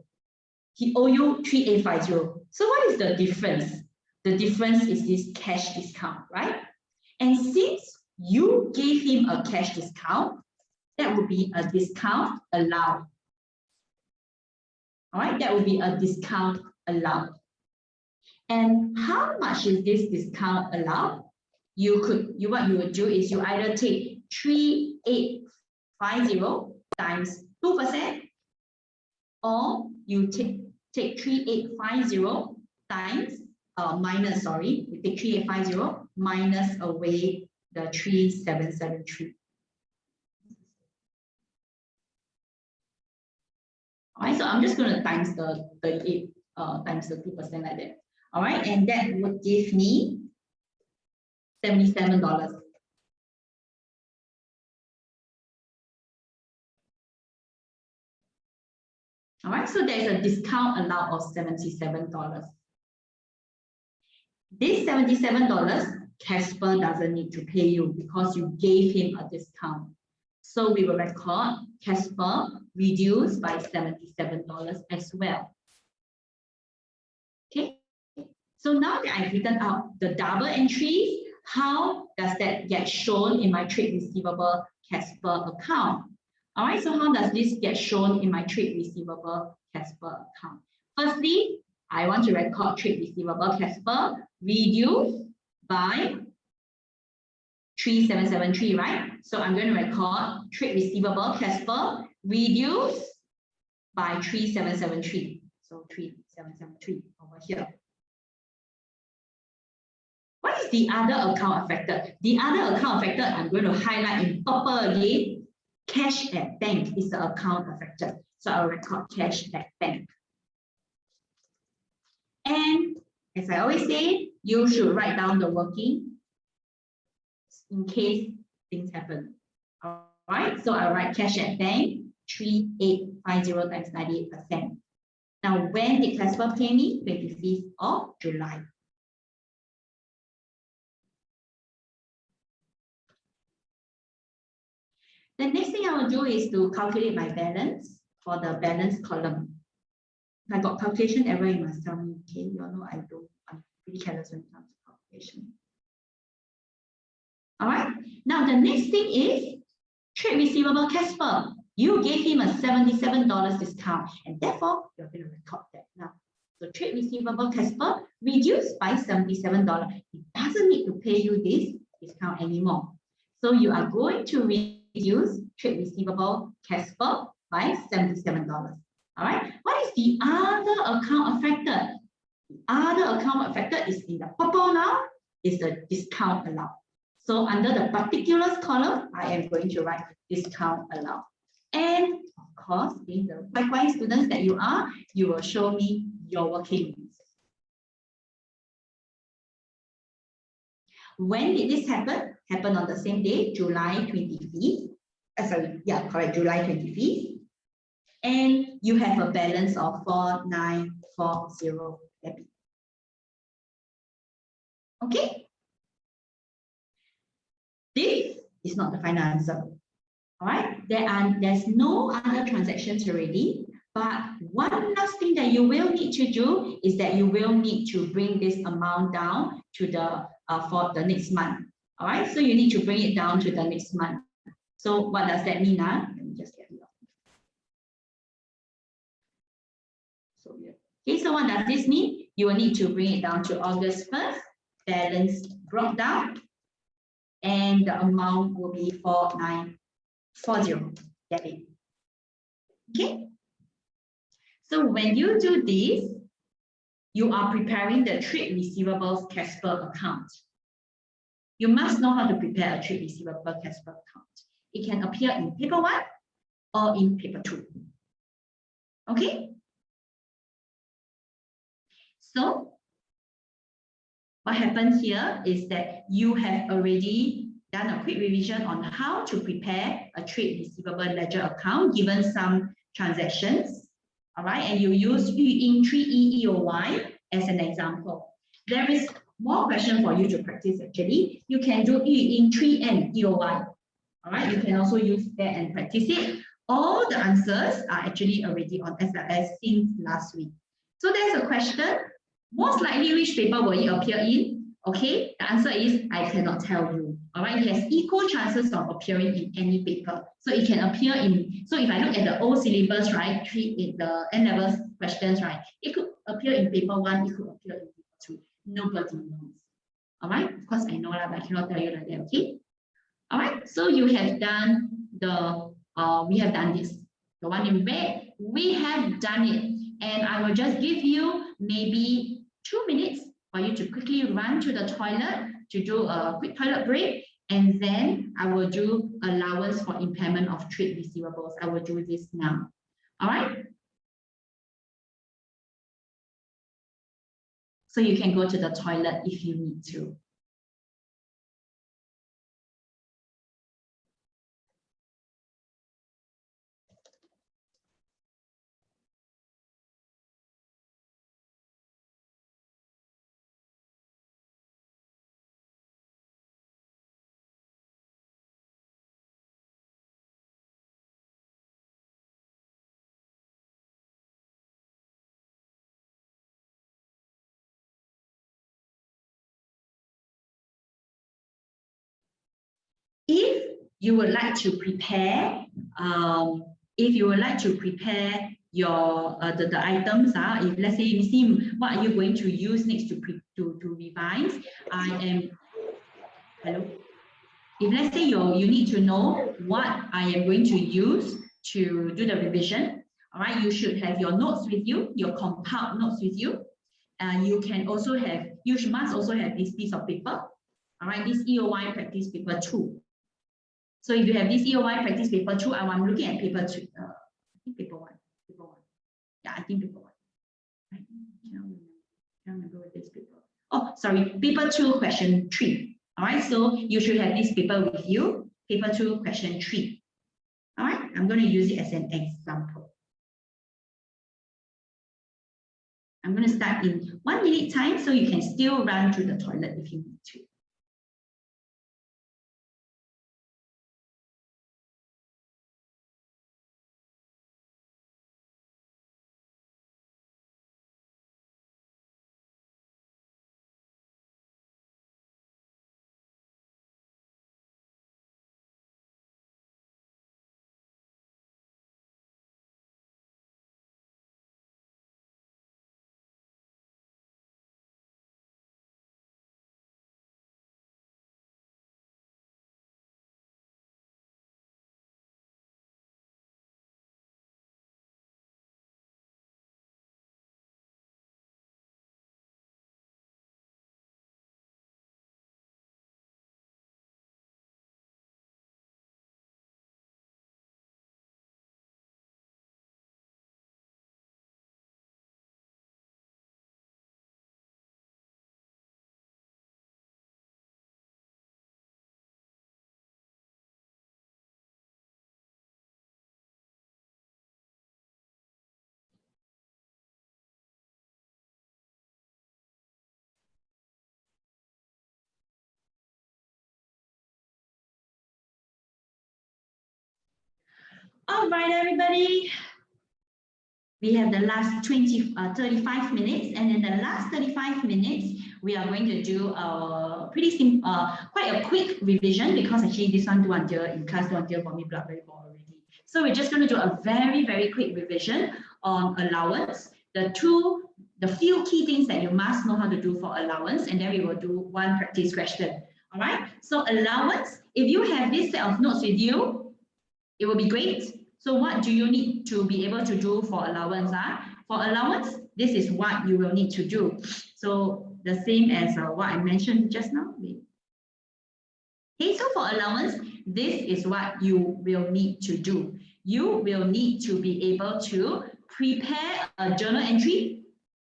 He owe you 3850. So what is the difference? The difference is this cash discount, right? And since you gave him a cash discount, that would be a discount allowed. All right, that would be a discount allowed. And how much is this discount allowed? What you would do is you either take 3850 times 2%, or you take 3850 times minus, sorry, we take 3850 minus away the 3773. All right, so I'm just going to times the 38 times the 2% like that. All right, and that would give me $77. All right, so there's a discount allowed of $77. This $77, Casper doesn't need to pay you because you gave him a discount. So we will record Casper reduced by $77 as well. Okay, so now that I've written out the double entries, how does that get shown in my trade receivable Casper account? All right, so how does this get shown in my trade receivable Casper account? Firstly, I want to record trade receivable Casper reduced by 3773, right? So I'm going to record trade receivable Casper reduced by 3773. So 3773 over here. What is the other account affected? The other account affected, I'm going to highlight in purple again. Cash at bank is the account affected. So I'll record cash at bank. And as I always say, you should write down the working in case things happen. All right, so I'll write cash at bank 3850 times 98%. Now, when did Casper pay me? 25th of July. The next thing I will do is to calculate my balance for the balance column. If I got calculation error, you must tell me, okay? You all know I'm pretty careless when it comes to calculation. All right, now the next thing is trade receivable Casper. You gave him a $77 discount, and therefore you're going to record that now. So trade receivable Casper reduced by $77. He doesn't need to pay you this discount anymore. So you are going to reduce trade receivable Casper by $77. All right. What is the other account affected? The other account affected is in the purple now, is the discount allowed. So under the particulars column, I am going to write discount allowed. And of course, being the likewise students that you are, you will show me your workings. When did this happen? Happened on the same day, July 25th. July 25th. And you have a balance of 4940 debit. Okay? This is not the final answer. All right, there's no other transactions already, but one last thing that you will need to do is that you will need to bring this amount down to the for the next month. All right, so you need to bring it down to the next month. So what does that mean? Let me just get it off. So yeah. Okay, so what does this mean? You will need to bring it down to August 1st, balance brought down, and the amount will be 4940 debit. Okay, so when you do this, you are preparing the trade receivables Casper account. You must know how to prepare a trade receivable Casper account. It can appear in paper 1 or in paper 2. Okay, so what happens here is that you have already done a quick revision on how to prepare a trade receivable ledger account given some transactions. All right, and you use Yuying 3E EOY as an example. There is more question for you to practice actually. You can do Yuying 3N EOY. All right, you can also use that and practice it. All the answers are actually already on SLS since last week. So there's a question, most likely which paper will it appear in? Okay, the answer is I cannot tell you. All right, it has equal chances of appearing in any paper. So it can appear in, so if I look at the old syllabus, right, the N-level questions, right, it could appear in paper 1, it could appear in paper 2. Nobody knows. All right, of course I know that, but I cannot tell you like that, okay? All right, so you have done the, we have done this. The one in red, we have done it. And I will just give you maybe 2 minutes for you to quickly run to the toilet to do a quick toilet break, and then I will do allowance for impairment of trade receivables. I will do this now. All right. So you can go to the toilet if you need to. If you would like to prepare, your the items, if let's say Miss Sim, what are you going to use next to revise? Hello. If let's say you need to know what I am going to use to do the revision, all right, you should have your notes with you, your compiled notes with you. You must also have this piece of paper, all right, this EOY practice paper 2. So if you have this EOY practice paper 2, I'm looking at paper 2, I think paper 1. Yeah, I think paper 1. I can't remember what this paper. Oh, sorry, paper 2, question 3. All right, so you should have this paper with you, paper 2, question 3. All right, I'm going to use it as an example. I'm going to start in 1 minute time, so you can still run to the toilet if you need to. All right, everybody. We have the last 35 minutes, and in the last 35 minutes, we are going to do a quite a quick revision, because actually this one do until in class do until for me blood very bored already. So we're just going to do a very, very quick revision on allowance, the few key things that you must know how to do for allowance, and then we will do one practice question. All right, so allowance, if you have this set of notes with you, it will be great. So what do you need to be able to do for allowance? For allowance, this is what you will need to do. So the same as what I mentioned just now. Okay, so for allowance, this is what you will need to do. You will need to be able to prepare a journal entry.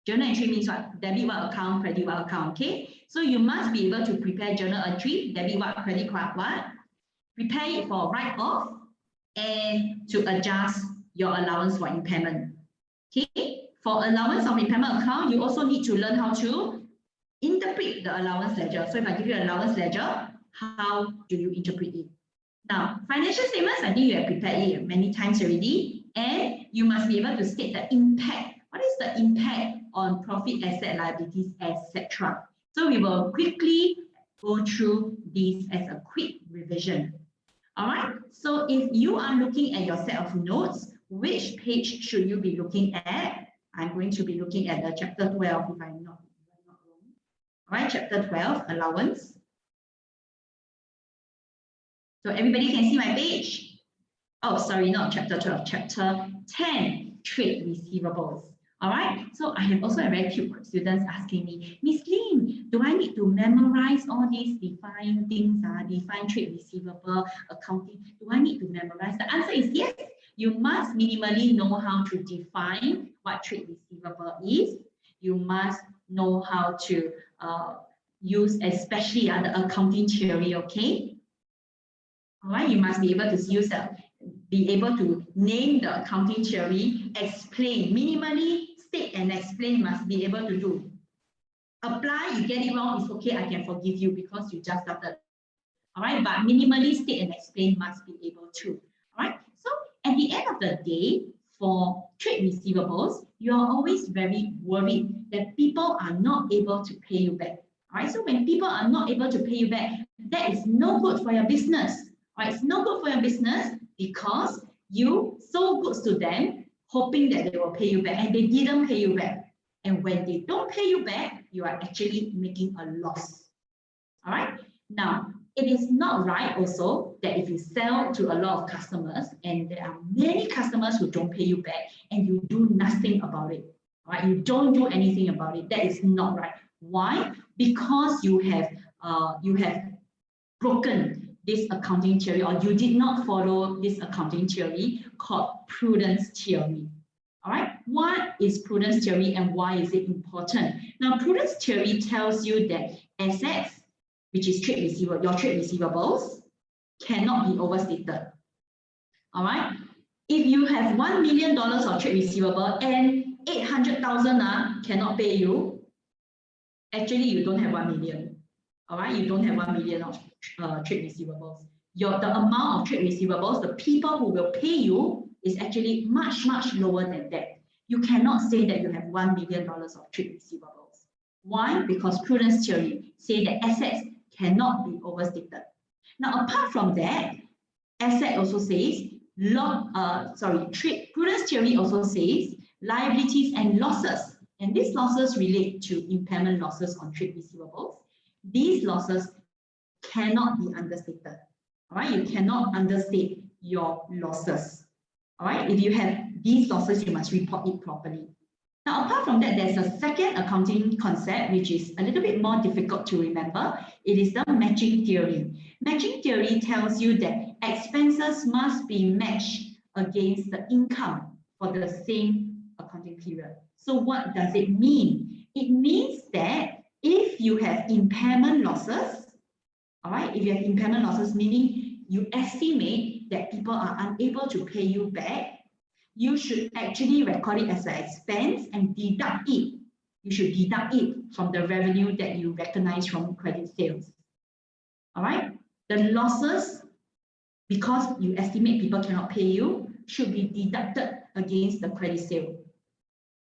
Journal entry means what? Debit what account, credit what account, okay? So you must be able to prepare journal entry, debit what, credit what, prepare it for write-off, and to adjust your allowance for impairment. Okay, for allowance of impairment account, you also need to learn how to interpret the allowance ledger. So if I give you an allowance ledger, how do you interpret it? Now, financial statements, I think you have prepared it many times already, and you must be able to state the impact. What is the impact on profit, asset, liabilities, etc.? So we will quickly go through these as a quick revision. All right, so if you are looking at your set of notes, which page should you be looking at? I'm going to be looking at the chapter 12, if I'm not wrong. All right, chapter 12, allowance. So everybody can see my page. Oh, sorry, not chapter 12, chapter 10, trade receivables. All right, so I have also a very cute students asking me, Miss Lin, do I need to memorize all these defined things, defined trade receivable, accounting? Do I need to memorize? The answer is yes. You must minimally know how to define what trade receivable is. You must know how to use, especially the accounting theory, okay? All right, you must be able to use be able to name the accounting theory, explain, minimally state and explain, must be able to do. Apply, you get it wrong, it's okay, I can forgive you because you just started. All right, but minimally state and explain must be able to. All right, so at the end of the day, for trade receivables, you are always very worried that people are not able to pay you back. All right, so when people are not able to pay you back, that is no good for your business. All right, it's no good for your business because you sold goods to them hoping that they will pay you back and they didn't pay you back. And when they don't pay you back, you are actually making a loss. All right, now it is not right also that if you sell to a lot of customers and there are many customers who don't pay you back and you do nothing about it, right? You don't do anything about it. That is not right. Why? Because you have broken this accounting theory, or you did not follow this accounting theory called prudence theory. All right, what is prudence theory and why is it important? Now, prudence theory tells you that assets, which is trade receivable, your trade receivables, cannot be overstated. All right, if you have $1 million of trade receivable and 800,000 cannot pay you, actually you don't have 1 million. All right, you don't have 1 million of trade receivables. The amount of trade receivables, the people who will pay you is actually much, much lower than that. You cannot say that you have $1 million of trade receivables. Why? Because prudence theory say that assets cannot be overstated. Now, apart from that, asset also says, prudence theory also says liabilities and losses. And these losses relate to impairment losses on trade receivables. These losses cannot be understated. All right, you cannot understate your losses. All right, if you have these losses, you must report it properly. Now, apart from that, there's a second accounting concept, which is a little bit more difficult to remember. It is the matching theory. Matching theory tells you that expenses must be matched against the income for the same accounting period. So what does it mean? It means that if you have impairment losses, all right, if you have impairment losses, meaning you estimate that people are unable to pay you back, you should actually record it as an expense and deduct it. You should deduct it from the revenue that you recognize from credit sales. All right, the losses, because you estimate people cannot pay you, should be deducted against the credit sale.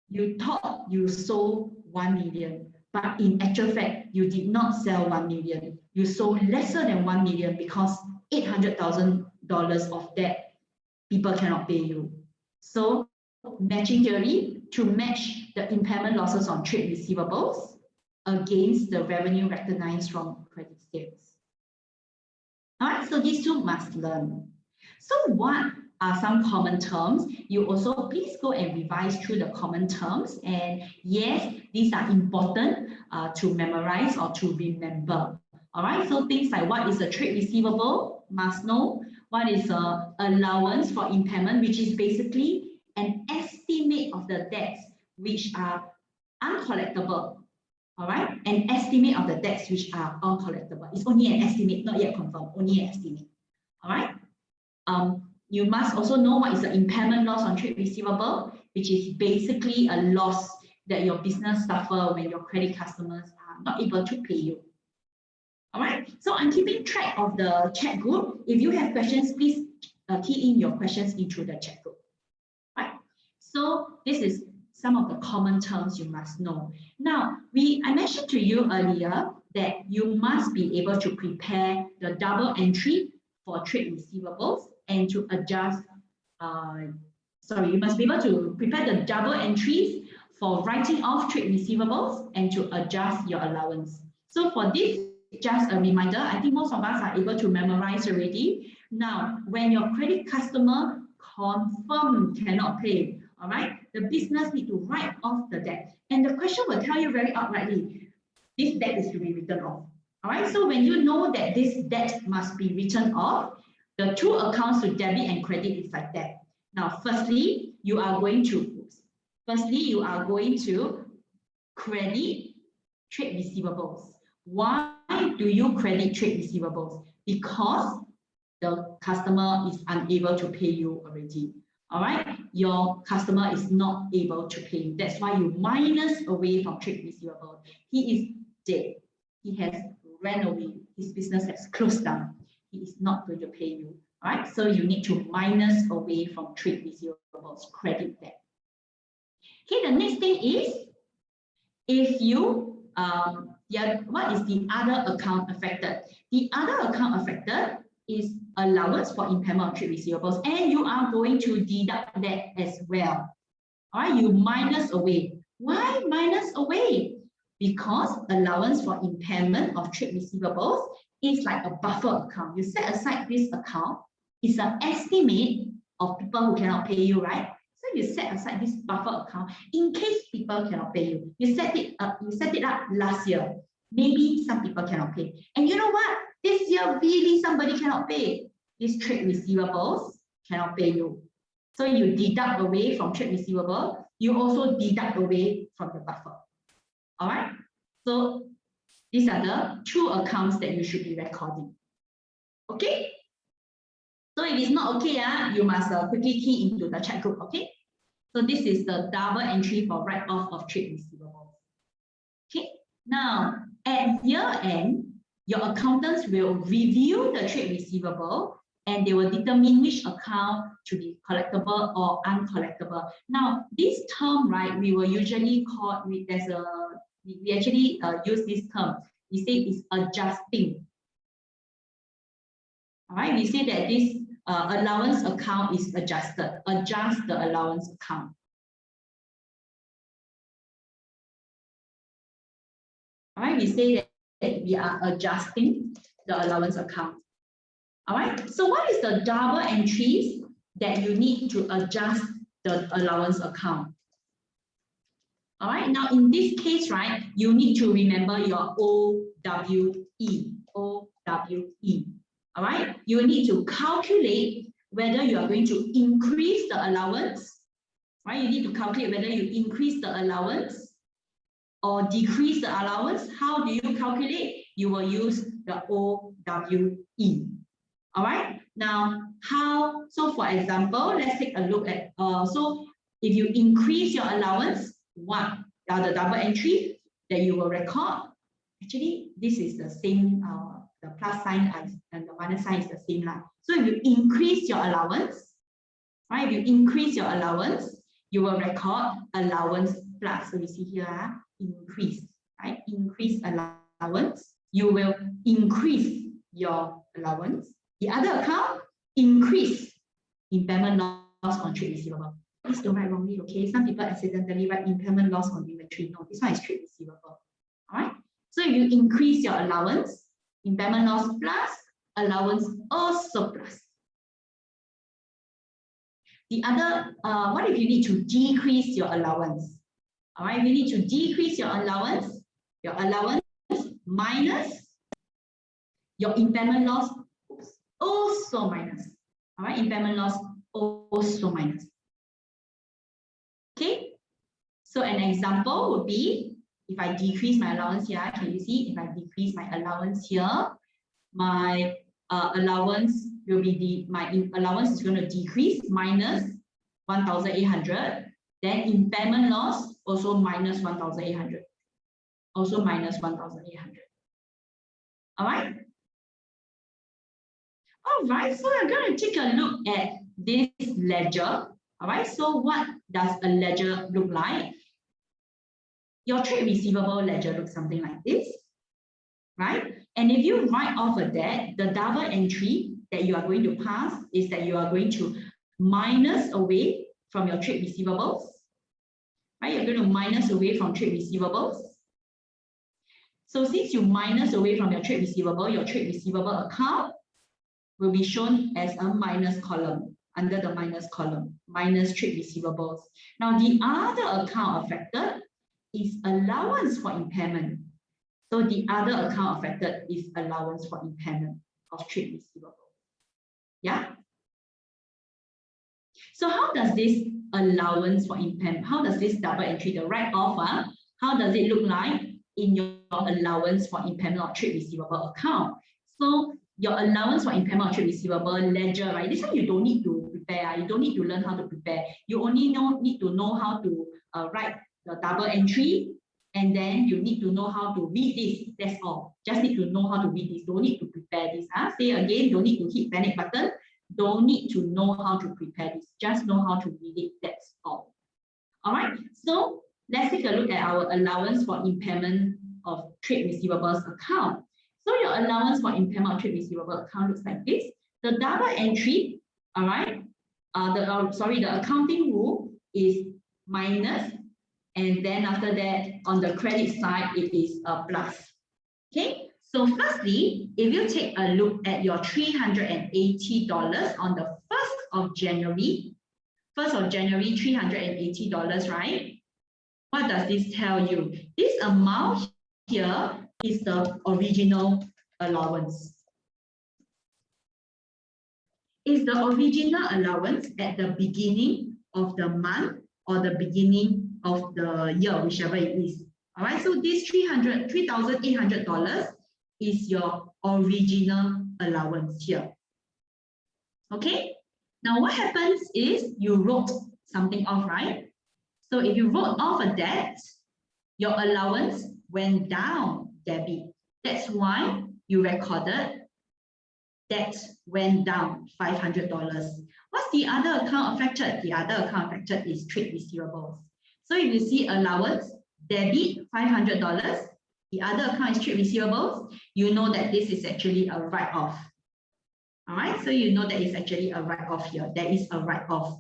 You thought you sold 1 million, but in actual fact, you did not sell 1 million. You sold lesser than 1 million because $800,000 of that people cannot pay you. So matching theory to match the impairment losses on trade receivables against the revenue recognized from credit sales. All right, so these two must learn. So what are some common terms? You also please go and revise through the common terms. And yes, these are important to memorize or to remember. All right, so things like what is a trade receivable, must know. What is a allowance for impairment, which is basically an estimate of the debts which are uncollectible. All right, an estimate of the debts which are uncollectible. It's only an estimate, not yet confirmed, only an estimate. All right. You must also know what is the impairment loss on trade receivable, which is basically a loss that your business suffer when your credit customers are not able to pay you. All right, so I'm keeping track of the chat group. If you have questions, please key in your questions into the chat group. Right, so this is some of the common terms you must know. Now, I mentioned to you earlier that you must be able to prepare the double entry for trade receivables and to adjust, you must be able to prepare the double entries for writing off trade receivables and to adjust your allowance. So for this, just a reminder, I think most of us are able to memorize already. Now, when your credit customer confirm cannot pay, all right, the business need to write off the debt. And the question will tell you very outrightly, this debt is to be written off. All right, so when you know that this debt must be written off, the two accounts to debit and credit is like that. Now, firstly, you are going to credit trade receivables. Why do you credit trade receivables? Because the customer is unable to pay you already. All right, your customer is not able to pay you. That's why you minus away from trade receivables. He is dead. He has ran away. His business has closed down. He is not going to pay you. All right, so you need to minus away from trade receivables, credit that. Okay, the next thing is, if you, what is the other account affected? The other account affected is allowance for impairment of trade receivables, and you are going to deduct that as well. All right, you minus away. Why minus away? Because allowance for impairment of trade receivables is like a buffer account. You set aside this account. It's an estimate of people who cannot pay you, right? So you set aside this buffer account in case people cannot pay you. You set it up last year. Maybe some people cannot pay. And you know what? This year, really somebody cannot pay. These trade receivables cannot pay you. So you deduct away from trade receivable. You also deduct away from the buffer. All right. So these are the two accounts that you should be recording. Okay. So if it's not okay, you must quickly key into the chat group. Okay. So this is the double entry for write-off of trade receivables. Okay. Now at year end, your accountants will review the trade receivable and they will determine which account to be collectible or uncollectible. Now, this term, right, we will usually call it as a, we actually use this term. We say it's adjusting. All right, we say that this allowance account is adjusted. Adjust the allowance account. All right, we say that we are adjusting the allowance account. All right, so what is the double entries that you need to adjust the allowance account? All right, now in this case, right, you need to remember your OWE. OWE. All right, you need to calculate whether you are going to increase the allowance. Right, you need to calculate whether you increase the allowance or decrease the allowance. How do you calculate? You will use the OWE. All right, now how, so for example, let's take a look at, so if you increase your allowance, what are the double entry that you will record? Actually, this is the same, the plus sign and the minus sign is the same line. So if you increase your allowance, right, if you increase your allowance, you will record allowance plus. So you see here, increase, right? Increase allowance, you will increase your allowance. The other account, increase impairment loss on trade receivable. Please don't write wrongly, okay? Some people accidentally write impairment loss on inventory. No, this one is trade receivable. All right. So if you increase your allowance, impairment loss plus, allowance also plus. The other, what if you need to decrease your allowance? All right, you need to decrease your allowance minus your impairment loss, also minus. All right, impairment loss also minus. Okay, so an example would be if I decrease my allowance here, can you see if I decrease my allowance here, my allowance will be my allowance is going to decrease minus 1,800. Then impairment loss also minus 1,800. Also minus 1,800. All right. All right. So we're going to take a look at this ledger. All right. So what does a ledger look like? Your trade receivable ledger looks something like this, right? And if you write off a debt, the double entry that you are going to pass is that you are going to minus away from your trade receivables, right? You're going to minus away from trade receivables. So since you minus away from your trade receivable account will be shown as a minus column, under the minus column, minus trade receivables. Now, the other account affected is allowance for impairment. So the other account affected is allowance for impairment of trade receivables. Yeah? So how does this allowance for impairment, how does this double entry, the write-off, how does it look like in your allowance for impairment of trade receivable account? So your allowance for impairment of trade receivable ledger, right? This one you don't need to prepare, you don't need to learn how to prepare. You only need to know how to write the double entry, and then you need to know how to read this. That's all. Just need to know how to read this. Don't need to prepare this. Say again, don't need to hit panic button. Don't need to know how to prepare this. Just know how to read it. That's all. All right. So let's take a look at our allowance for impairment of trade receivables account. So your allowance for impairment of trade receivable account looks like this. The double entry, all right. The accounting rule is minus, and then after that, on the credit side, it is a plus. Okay. So firstly, if you take a look at your $380 on the 1st of January, $380, right? What does this tell you? This amount here is the original allowance. Is the original allowance at the beginning of the month or the beginning of the year, whichever it is. All right, so this $3,800 is your original allowance here. Okay, now what happens is you wrote something off, right? So if you wrote off a debt, your allowance went down, debit. That's why you recorded debt went down $500. What's the other account affected? The other account affected is trade receivables. So if you see allowance, debit $500, the other account is trade receivables, you know that this is actually a write-off. All right, so you know that it's actually a write-off here. There is a write-off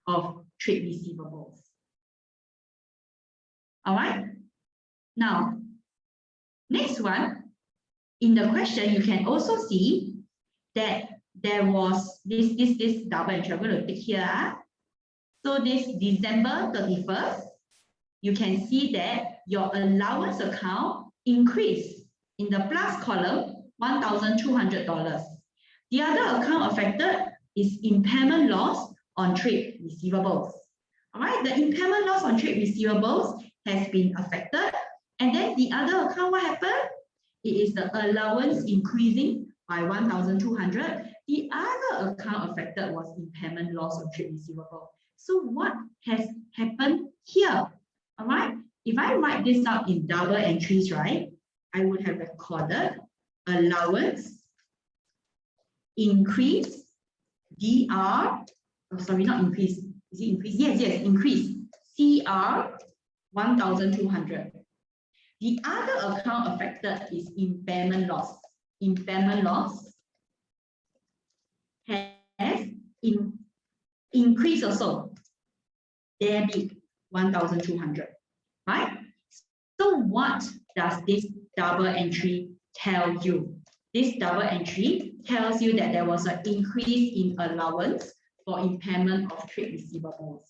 of trade receivables. All right, now, next one, in the question, you can also see that there was this double entry. I'm going to take here. So this December 31st, you can see that your allowance account increased in the plus column, $1,200. The other account affected is impairment loss on trade receivables. All right, the impairment loss on trade receivables has been affected. And then the other account, what happened? It is the allowance increasing by $1,200. The other account affected was impairment loss on trade receivable. So what has happened here? All right, if I write this out in double entries, right, I would have recorded allowance increase DR, oh, sorry, not increase. Is it increase? Yes, increase CR 1,200. The other account affected is impairment loss. Impairment loss has increased also. Debit 1,200, right? So what does this double entry tell you? This double entry tells you that there was an increase in allowance for impairment of trade receivables.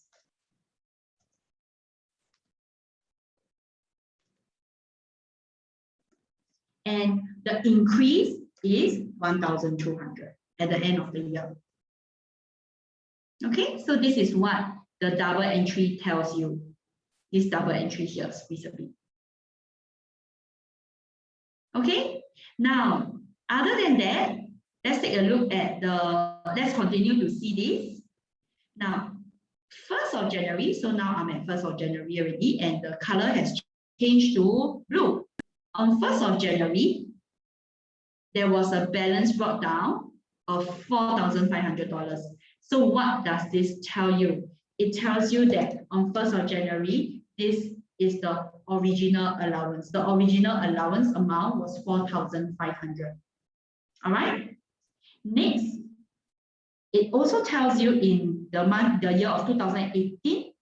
And the increase is 1,200 at the end of the year. Okay, so this is what the double entry tells you. This double entry here specifically. Okay, now other than that, let's take a look at let's continue to see this. Now, 1st of January, so now I'm at 1st of January already, and the color has changed to blue. On 1st of January, there was a balance brought down of $4,500. So what does this tell you? It tells you that on 1st of January, this is the original allowance. The original allowance amount was $4,500. All right. Next, it also tells you in the year of 2018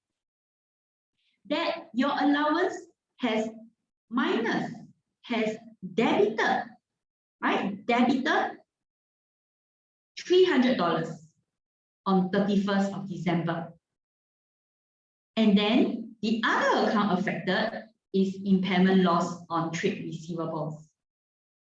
that your allowance has debited, right? Debited $300. on 31st of December. And then the other account affected is impairment loss on trade receivables.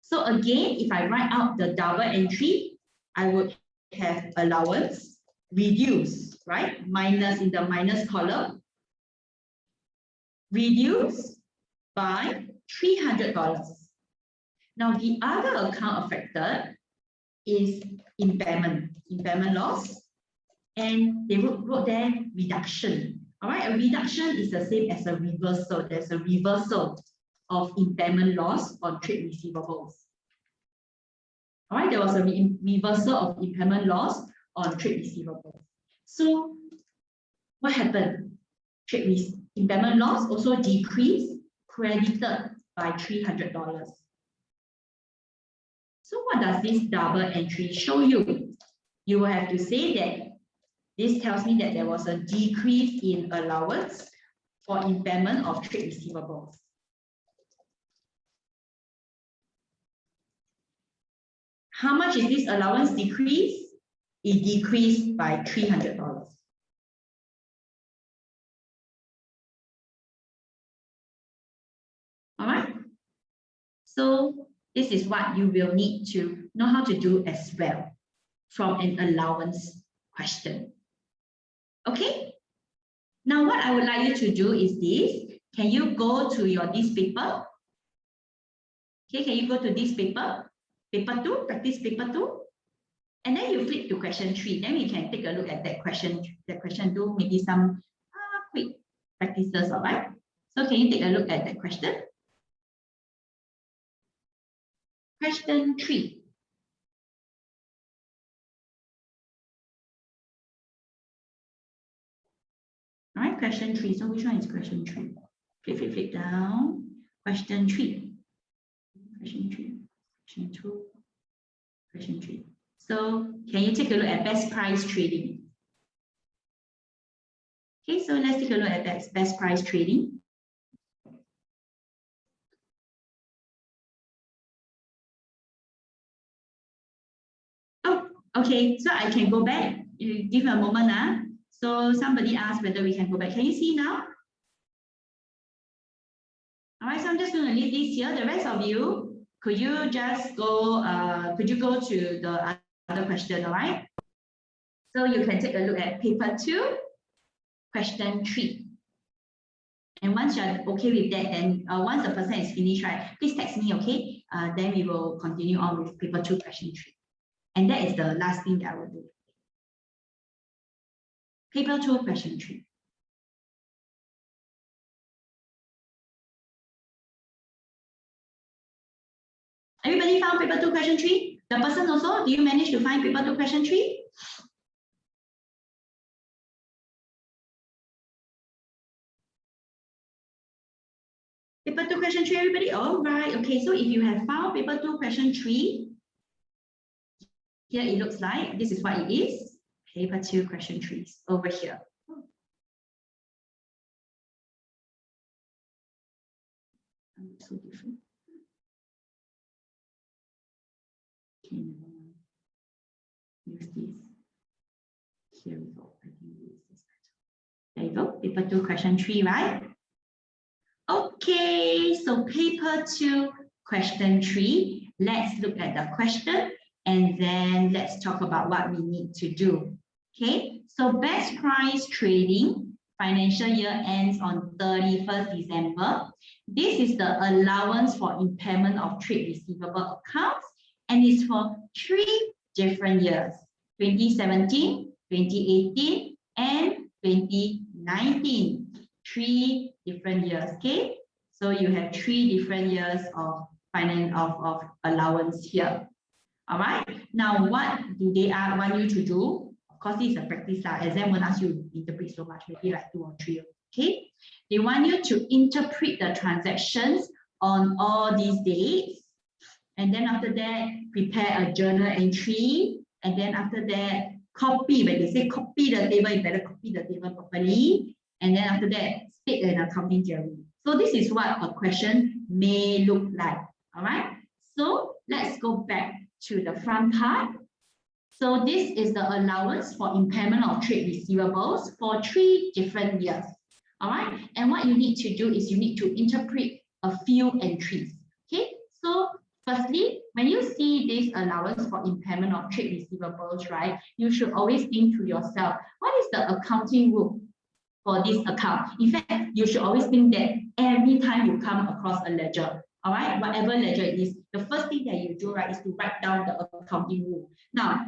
So again, if I write out the double entry, I would have allowance reduce, right? Minus in the minus column, reduce by $300. Now the other account affected is impairment loss, and they wrote there reduction. All right, a reduction is the same as a reversal. There's a reversal of impairment loss on trade receivables. All right, there was a reversal of impairment loss on trade receivables. So what happened? Impairment loss also decreased, credited by $300. So what does this double entry show you? You will have to say that this tells me that there was a decrease in allowance for impairment of trade receivables. How much is this allowance decrease? It decreased by $300. All right. So this is what you will need to know how to do as well from an allowance question. Okay. Now what I would like you to do is this. Can you go to this paper? Okay, can you go to this paper? Paper 2, practice paper 2. And then you flip to question 3. Then we can take a look at that question 2, maybe some quick practices, all right? So can you take a look at that question? Question 3. All right, question 3. So which one is question 3? Flip down. Question 3. Question 3. Question 2. Question 3. So can you take a look at best price trading? Okay, so let's take a look at that best price trading. Oh, okay, so I can go back. You give me a moment. So somebody asked whether we can go back. Can you see now? All right, so I'm just going to leave this here. The rest of you, could you just go, could you go to the other question, all right? So you can take a look at paper 2, question 3. And once you're okay with that, then once the person is finished, right, please text me, okay? Then we will continue on with paper 2, question 3. And that is the last thing that I will do. Paper 2, question 3. Everybody found paper 2, question 3? The person also, do you manage to find paper 2, question 3? Paper 2, question 3, everybody? All right, okay, so if you have found paper 2, question 3, here it looks like, this is what it is. Paper 2, question 3, over here. So different. Okay, use this. Here we go. I think use this. There you go. Paper 2, question 3, right? Okay, so paper 2, question 3. Let's look at the question and then let's talk about what we need to do. Okay, so best price trading, financial year ends on 31st December. This is the allowance for impairment of trade receivable accounts, and it's for 3 different years, 2017, 2018, and 2019. 3 different years, okay? So you have 3 different years of finance of allowance here. All right. Now, what do they want you to do? Of course, this is a practice. Exam won't ask you to interpret so much, maybe like 2 or 3. Okay. They want you to interpret the transactions on all these dates. And then after that, prepare a journal entry. And then after that, copy. When they say copy the table, you better copy the table properly. And then after that, state an accounting theory. So this is what a question may look like. All right. So let's go back to the front part. So this is the allowance for impairment of trade receivables for 3 different years. All right. And what you need to do is you need to interpret a few entries. Okay. So firstly, when you see this allowance for impairment of trade receivables, right, you should always think to yourself, what is the accounting rule for this account? In fact, you should always think that every time you come across a ledger, all right, whatever ledger it is, the first thing that you do, right, is to write down the accounting rule. Now,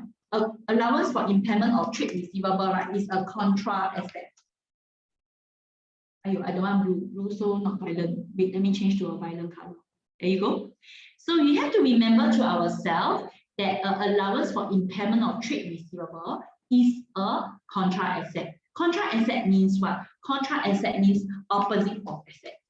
allowance for impairment of trade receivable, right, is a contra asset. I don't want blue, so not violent. Wait, let me change to a violent color. There you go. So you have to remember to ourselves that allowance for impairment of trade receivable is a contra asset. Contra asset means what? Contra asset means opposite of asset.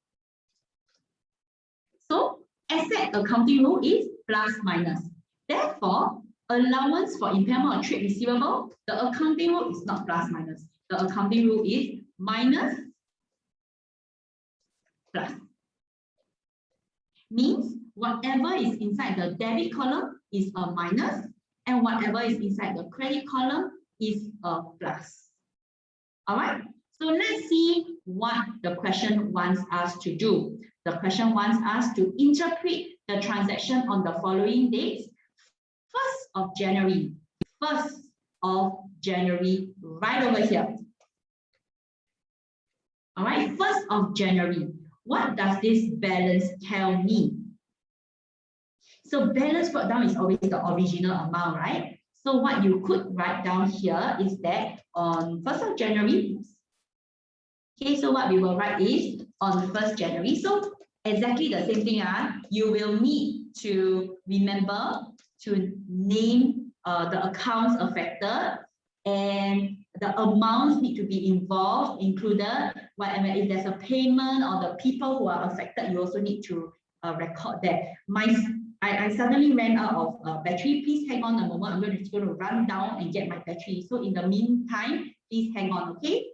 So asset accounting rule is plus minus. Therefore, allowance for impairment of trade receivable, the accounting rule is not plus minus. The accounting rule is minus plus. Means whatever is inside the debit column is a minus, and whatever is inside the credit column is a plus. All right, so let's see what the question wants us to do. The question wants us to interpret the transaction on the following dates. 1st of January, 1st of January, right over here. All right, 1st of January. What does this balance tell me? So balance brought down is always the original amount, right? So what you could write down here is that on 1st of January, okay, so what we will write is on 1st January. So exactly the same thing, you will need to remember to name the accounts affected, and the amounts need to be involved, included, whatever, if there's a payment or the people who are affected, you also need to record that. I suddenly ran out of battery. Please hang on a moment. I'm just going to run down and get my battery. So in the meantime, please hang on, okay?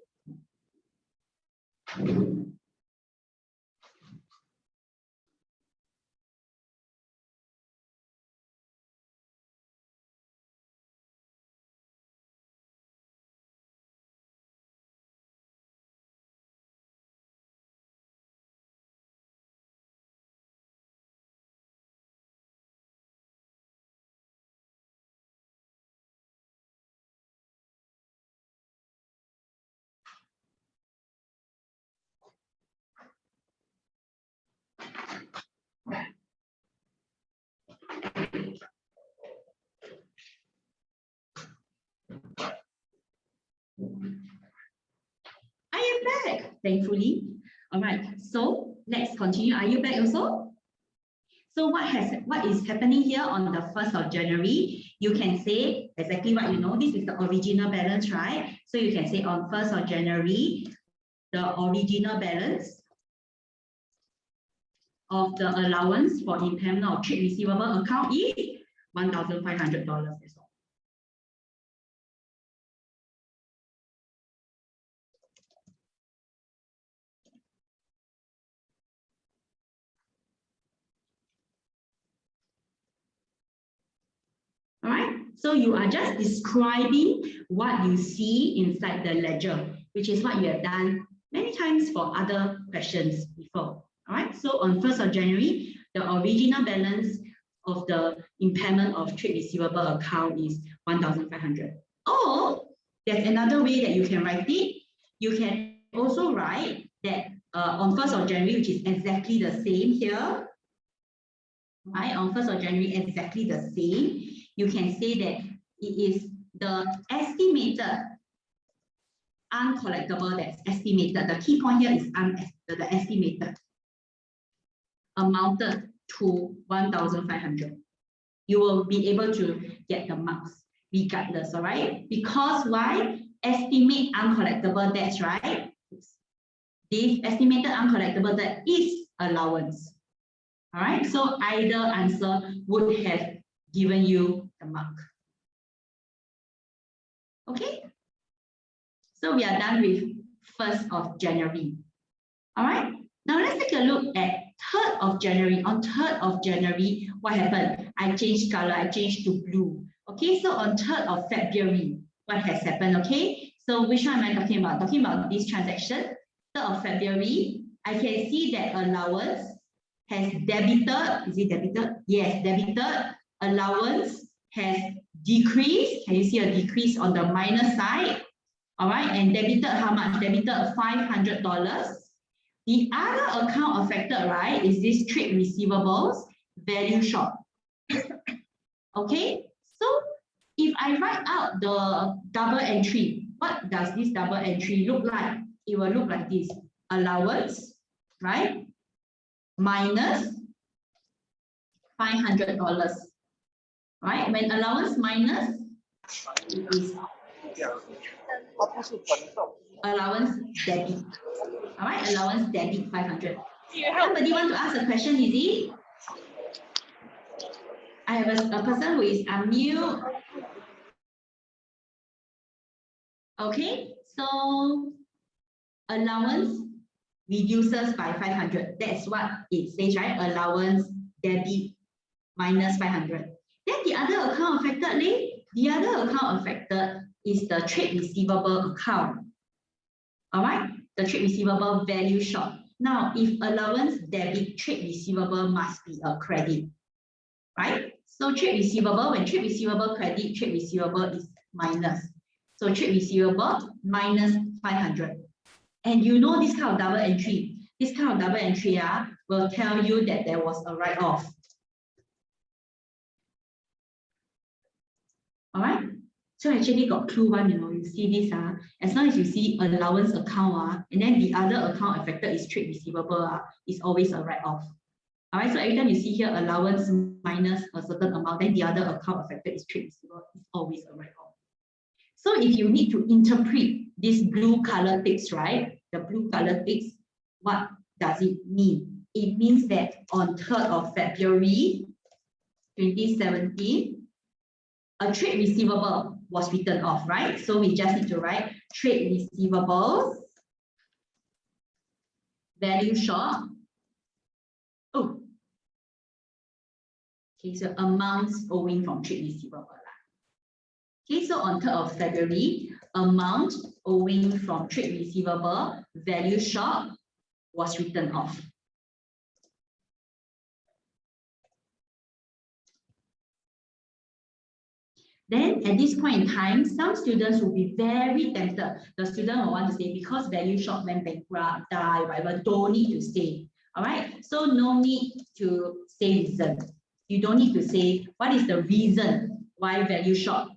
I am back, thankfully. All right, so let's continue. Are you back also? So what is happening here on the 1st of January? You can say exactly what you know. This is the original balance, right? So you can say on 1st of January, the original balance of the allowance for impairment of trade receivable account is $1,500. That's all. All right, so you are just describing what you see inside the ledger, which is what you have done many times for other questions before. All right, so on 1st of January, the original balance of the impairment of trade receivable account is 1,500. Or there's another way that you can write it. You can also write that on 1st of January, which is exactly the same here, right? On 1st of January, exactly the same. You can say that it is the estimated uncollectible that's estimated. The key point here is the estimated amounted to 1,500. You will be able to get the marks regardless, all right? Because why? Estimate uncollectible debts, right? This estimated uncollectible debt is allowance. All right, so either answer would have given you the mark. Okay, so we are done with 1st of January. All right, now let's take a look at 3rd of January. On 3rd of January, what happened? I changed color, I changed to blue. Okay, so on 3rd of February, what has happened? Okay, so which one am I talking about? Talking about this transaction, 3rd of February, I can see that allowance has debited. Is it debited? Yes, debited. Allowance has decreased. Can you see a decrease on the minus side? All right, and debited how much? Debited $500. The other account affected, right, is this trade receivables value short. Okay, so if I write out the double entry, what does this double entry look like? It will look like this: allowance, right, minus $500, right? When allowance minus, it is allowance debit. All right, allowance debit 500. Somebody want to ask a question, is it? I have a person who is unmute. Okay, so allowance reduces by 500. That's what it says, right? Allowance debit minus 500. Then the other account affected, the other account affected is the trade receivable account. All right, the trade receivable value short. Now, if allowance debit, trade receivable must be a credit, right? So trade receivable, when trade receivable credit, trade receivable is minus. So trade receivable minus 500. And you know this kind of double entry. This kind of double entry will tell you that there was a write-off. All right. So actually got clue one, you see this, as long as you see allowance account, and then the other account affected is trade receivable, is always a write-off. All right, so every time you see here allowance minus a certain amount, then the other account affected is trade receivable, is always a write-off. So if you need to interpret this blue color text, right? The blue color text, what does it mean? It means that on 3rd of February 2017, a trade receivable was written off, right? So we just need to write trade receivables value short. Oh, okay, so amounts owing from trade receivable. Okay, so on 3rd of February, amount owing from trade receivable value short was written off. Then at this point in time, some students will be very tempted. The student will want to say, because value short went bankrupt, die, whatever, don't need to say. All right, so no need to say reason. You don't need to say what is the reason why value short,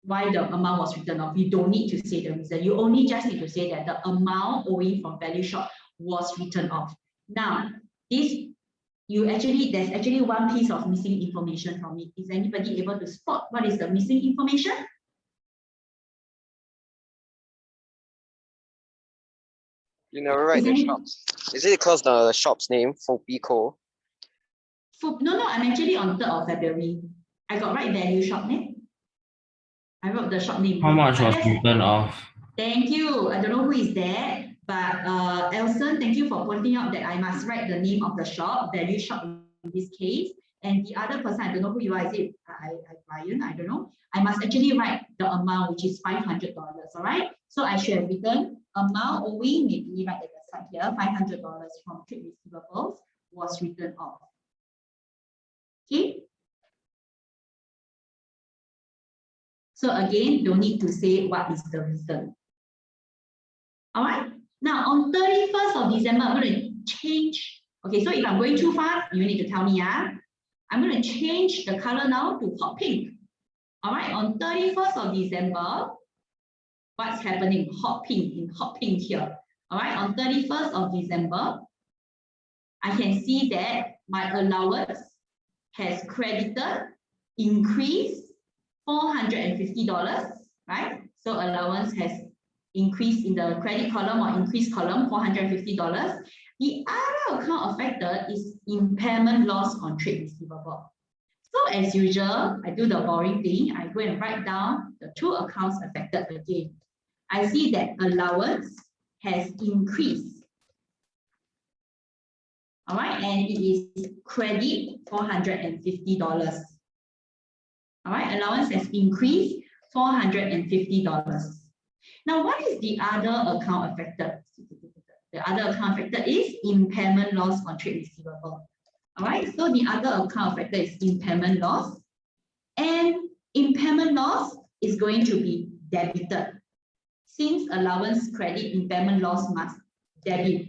why the amount was written off. You don't need to say the reason. You only just need to say that the amount owing from value short was written off. Now, this there's actually one piece of missing information from it. Is anybody able to spot what is the missing information? You never write the shops. Is it because the shop's name, Fopico? No, I'm actually on 3rd of February. I got right value shop name. I wrote the shop name. How much was written off? Thank you. I don't know who is that, but Elson, thank you for pointing out that I must write the name of the shop, value shop in this case. And the other person, I don't know who you are, is it Brian? I don't know. I must actually write the amount, which is $500, all right? So I should have written amount owing, maybe right at the side here, $500 from trade receivables was written off. Okay. So again, don't need to say what is the reason. All right. Now on 31st of December, I'm going to change. Okay, so if I'm going too fast, you need to tell me. I'm going to change the color now to hot pink. All right, on 31st of December, what's happening? Hot pink, in hot pink here. All right, on 31st of December, I can see that my allowance has credited, increased $450, right? So allowance has increased in the credit column or increased column, $450. The other account affected is impairment loss on trade receivable. So as usual, I do the boring thing. I go and write down the two accounts affected again. I see that allowance has increased. All right, and it is credit $450. All right, allowance has increased $450. Now, what is the other account affected? The other account affected is impairment loss on trade receivable. All right, so the other account affected is impairment loss, and impairment loss is going to be debited. Since allowance credit, impairment loss must debit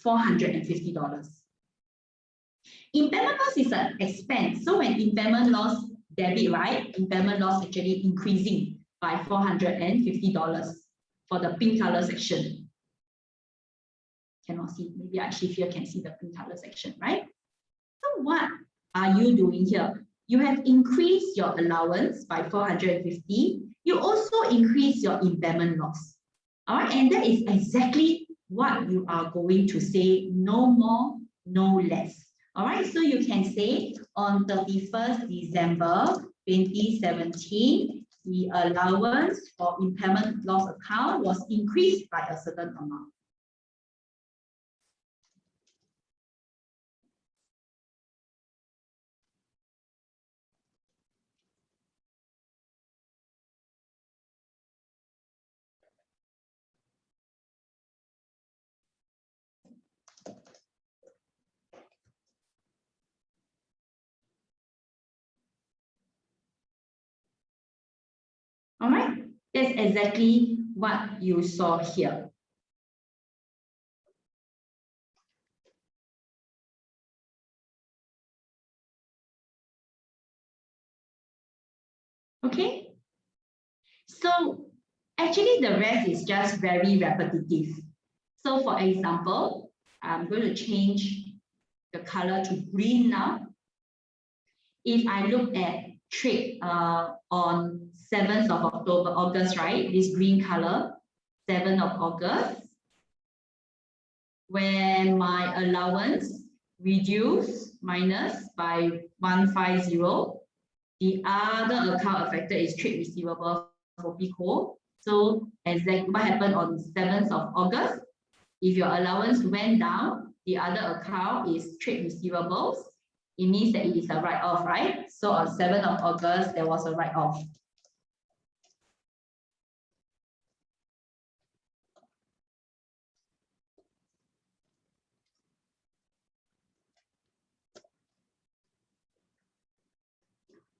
$450. Impairment loss is an expense. So when impairment loss debit, right, impairment loss actually increasing by $450 for the pink color section. Cannot see, maybe actually here can see the pink color section, right? So what are you doing here? You have increased your allowance by $450. You also increase your impairment loss. All right, and that is exactly what you are going to say, no more, no less. All right, so you can say on 31st December 2017, the allowance for impairment loss account was increased by a certain amount. All right, that's exactly what you saw here. Okay, so actually the rest is just very repetitive. So for example, I'm going to change the color to green now. If I look at trade on 7th of August, right? This green color, 7th of August, when my allowance reduced minus by 150, the other account affected is trade receivable for PICO. So exactly what happened on 7th of August, if your allowance went down, the other account is trade receivables. It means that it is a write-off, right? So on 7th of August, there was a write-off.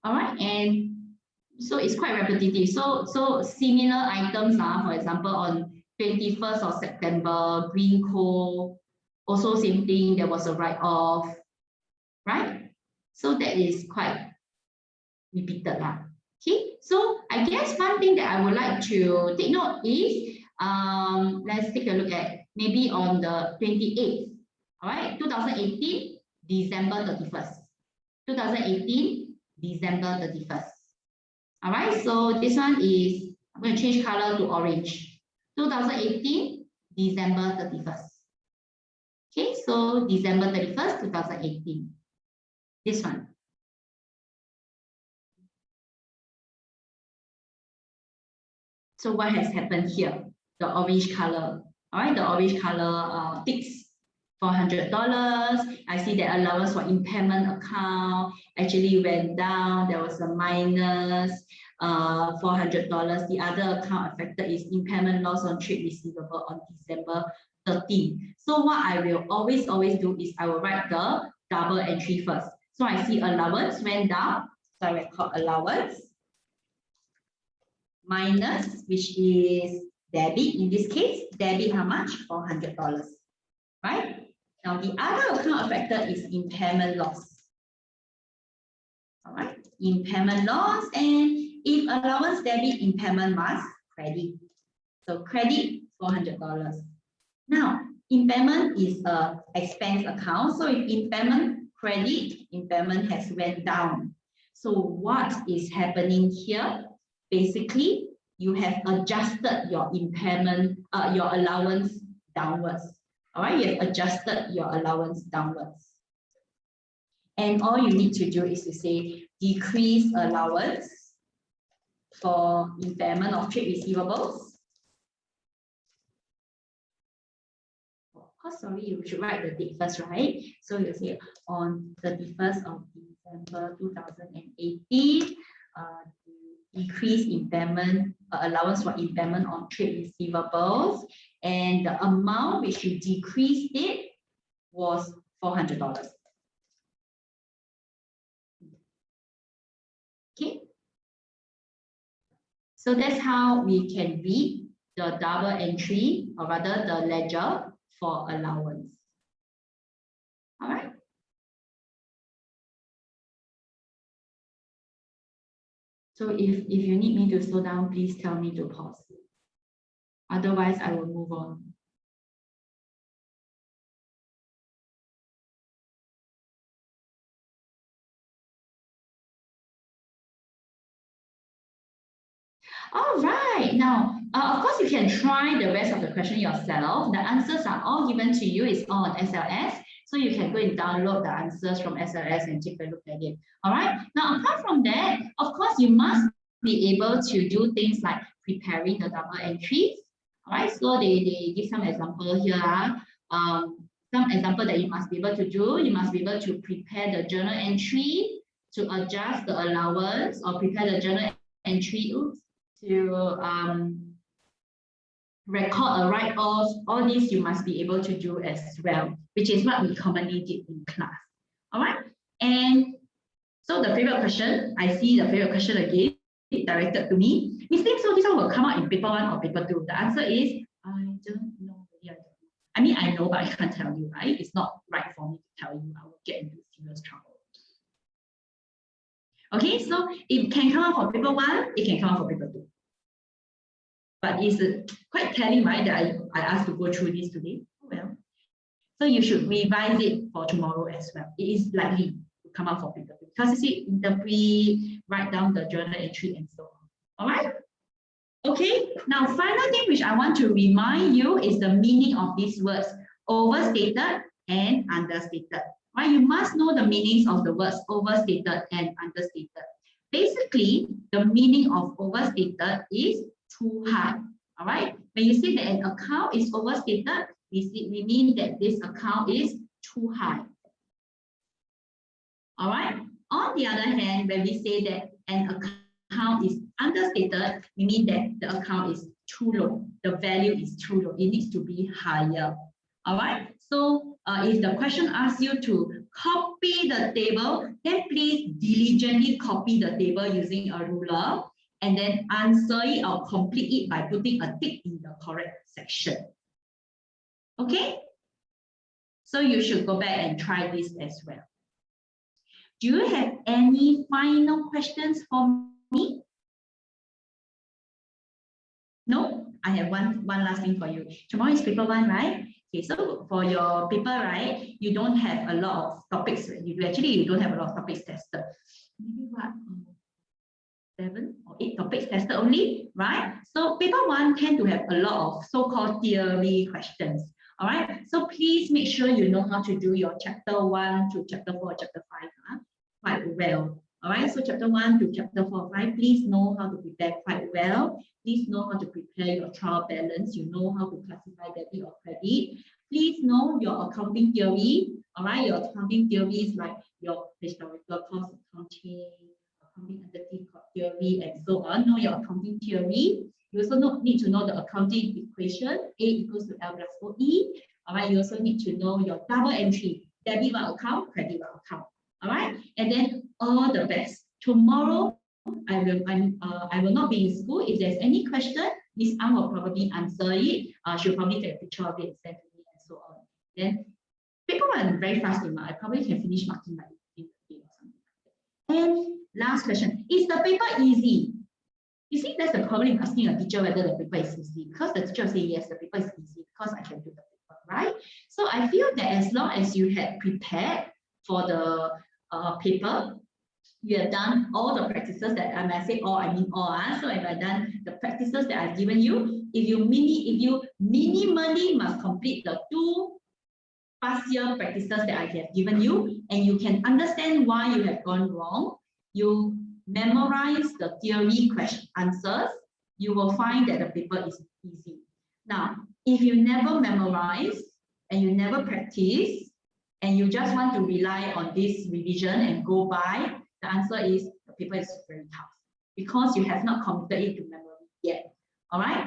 All right, and so it's quite repetitive. So similar items, for example, on 21st of September, green coal, also same thing, there was a write-off, right? So that is quite repeated. Okay, so I guess one thing that I would like to take note is, let's take a look at maybe on the 28th, all right, 2018, December 31st, 2018, December 31st. All right, so this one is, I'm going to change color to orange, 2018, December 31st. Okay, so December 31st, 2018, this one. So what has happened here? The orange color, all right, the orange color ticks $400. I see that allowance for impairment account actually went down. There was a minus $400. The other account affected is impairment loss on trade receivable on December 13. So what I will always do is I will write the double entry first. So I see allowance went down. So I record allowance minus, which is debit. In this case, debit how much? $400, right? Now the other account affected is impairment loss. All right, impairment loss, and if allowance debit, impairment must credit. So credit $400. Now impairment is a expense account. So if impairment credit, impairment has went down. So what is happening here? Basically, you have adjusted your impairment, your allowance downwards. All right, you have adjusted your allowance downwards. And all you need to do is to say decrease allowance for impairment of trade receivables. Oh, sorry, you should write the date first, right? So you say on 31st of December 2018, decrease impairment allowance for impairment on trade receivables, and the amount which you decreased it was $400. Okay, so that's how we can read the double entry, or rather the ledger for allowance. All right. So if you need me to slow down, please tell me to pause. Otherwise, I will move on. All right, now, of course, you can try the rest of the question yourself. The answers are all given to you. It's all on SLS. So you can go and download the answers from SLS and take a look at it. All right, now, apart from that, of course, you must be able to do things like preparing the double entries. All right, so they give some example here. Some example that you must be able to do. You must be able to prepare the journal entry to adjust the allowance, or prepare the journal entry to record a write-off. All these you must be able to do as well, which is what we commonly did in class. All right, and so the favorite question, I see the favorite question again directed to me. Miss Lim, so this one will come out in paper 1 or paper 2? The answer is, I don't know. I mean, I know, but I can't tell you, right? It's not right for me to tell you. I will get into serious trouble. Okay, so it can come out for paper 1, it can come out for paper 2. But it's quite telling, right, that I asked to go through this today. Well, so you should revise it for tomorrow as well. It is likely to come out for paper 2 because you see, interpret, write down the journal entry and so on. All right. Okay. Now, final thing which I want to remind you is the meaning of these words: overstated and understated. Right? You must know the meanings of the words overstated and understated. Basically, the meaning of overstated is too high. All right. When you say that an account is overstated, we mean that this account is too high. All right. On the other hand, when we say that an account is understated, we mean that the account is too low. The value is too low. It needs to be higher. All right. So if the question asks you to copy the table, then please diligently copy the table using a ruler, and then answer it or complete it by putting a tick in the correct section. Okay? So you should go back and try this as well. Do you have any final questions for me? No? I have one last thing for you. Tomorrow is paper 1, right? Okay, so for your paper, right, you don't have a lot of topics. You don't have a lot of topics tested. Maybe what? 7 or 8 topics tested only, right? So paper 1 tend to have a lot of so-called theory questions. All right. So please make sure you know how to do your chapter 1 to chapter 4, chapter 5 quite well. All right. So chapter 1 to chapter 4, 5, please know how to prepare quite well. Please know how to prepare your trial balance. You know how to classify debit or credit. Please know your accounting theory. All right. Your accounting theories like your historical cost accounting, accounting entity theory, and so on. Know your accounting theory. You also need to know the accounting equation, A equals to L plus OE. All right. You also need to know your double entry, debit one account, credit one account. All right. And then all the best. Tomorrow, I will not be in school. If there's any question, Miss Ang will probably answer it. She'll probably take a picture of it and send to me and so on. Then paper 1 very fast to mark. I probably can finish marking by 15 or something. And last question: is the paper easy? You see, that's the problem in asking a teacher whether the paper is easy, because the teacher will say yes, the paper is easy because I can do the paper, right? So I feel that as long as you had prepared for the paper, you have done all the practices that I say all, I mean all. So if I've done the practices that I've given you, if you minimally must complete the 2 past year practices that I have given you, and you can understand why you have gone wrong, you memorize the theory question answers, you will find that the paper is easy. Now, if you never memorize and you never practice, and you just want to rely on this revision and go by, the answer is the paper is very tough because you have not committed it to memory yet. All right.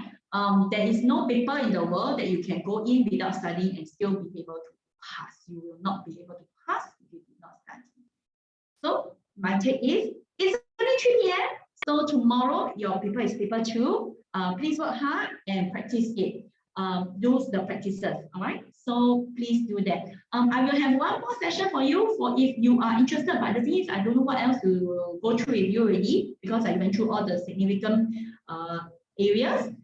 There is no paper in the world that you can go in without studying and still be able to pass. You will not be able to pass if you do not study. So my take is it's only 3 p.m. So tomorrow your paper is paper 2. Please work hard and practice it. Do the practices. All right. So please do that. I will have one more session for you for if you are interested. But the thing is, I don't know what else to go through with you already because I went through all the significant areas.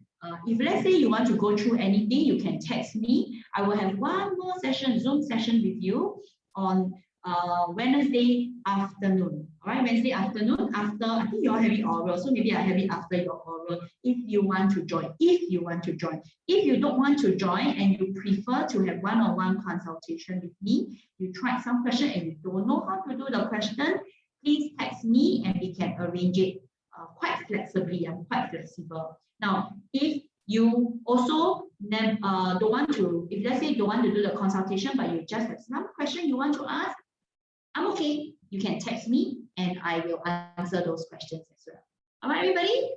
If let's say you want to go through anything, you can text me. I will have one more session, Zoom session with you on Wednesday afternoon. All right, Wednesday afternoon after, I think you all have it oral, so maybe I have it after your oral if you want to join. If you want to join. If you don't want to join and you prefer to have one-on-one consultation with me, you tried some question and you don't know how to do the question, please text me and we can arrange it quite flexibly. I'm quite flexible. Now, if you also don't want to, if let's say you don't want to do the consultation, but you just have some question you want to ask, I'm okay. You can text me and I will answer those questions as well. All right, everybody?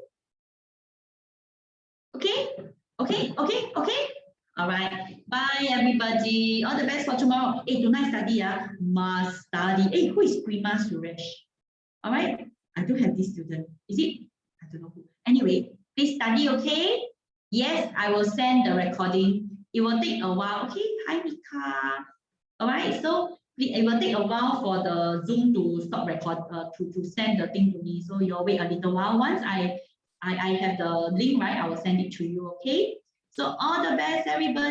Okay? Okay? Okay? Okay? All right. Bye, everybody. All the best for tomorrow. Hey, tonight study, must study. Hey, who is Prima Suresh? All right. I don't have this student. Is it? I don't know who. Anyway, please study, okay? Yes, I will send the recording. It will take a while. Okay. Hi, Mika. All right. So it will take a while for the Zoom to stop record to send the thing to me. So you'll wait a little while. Once I have the link, right, I will send it to you. Okay. So all the best, everybody.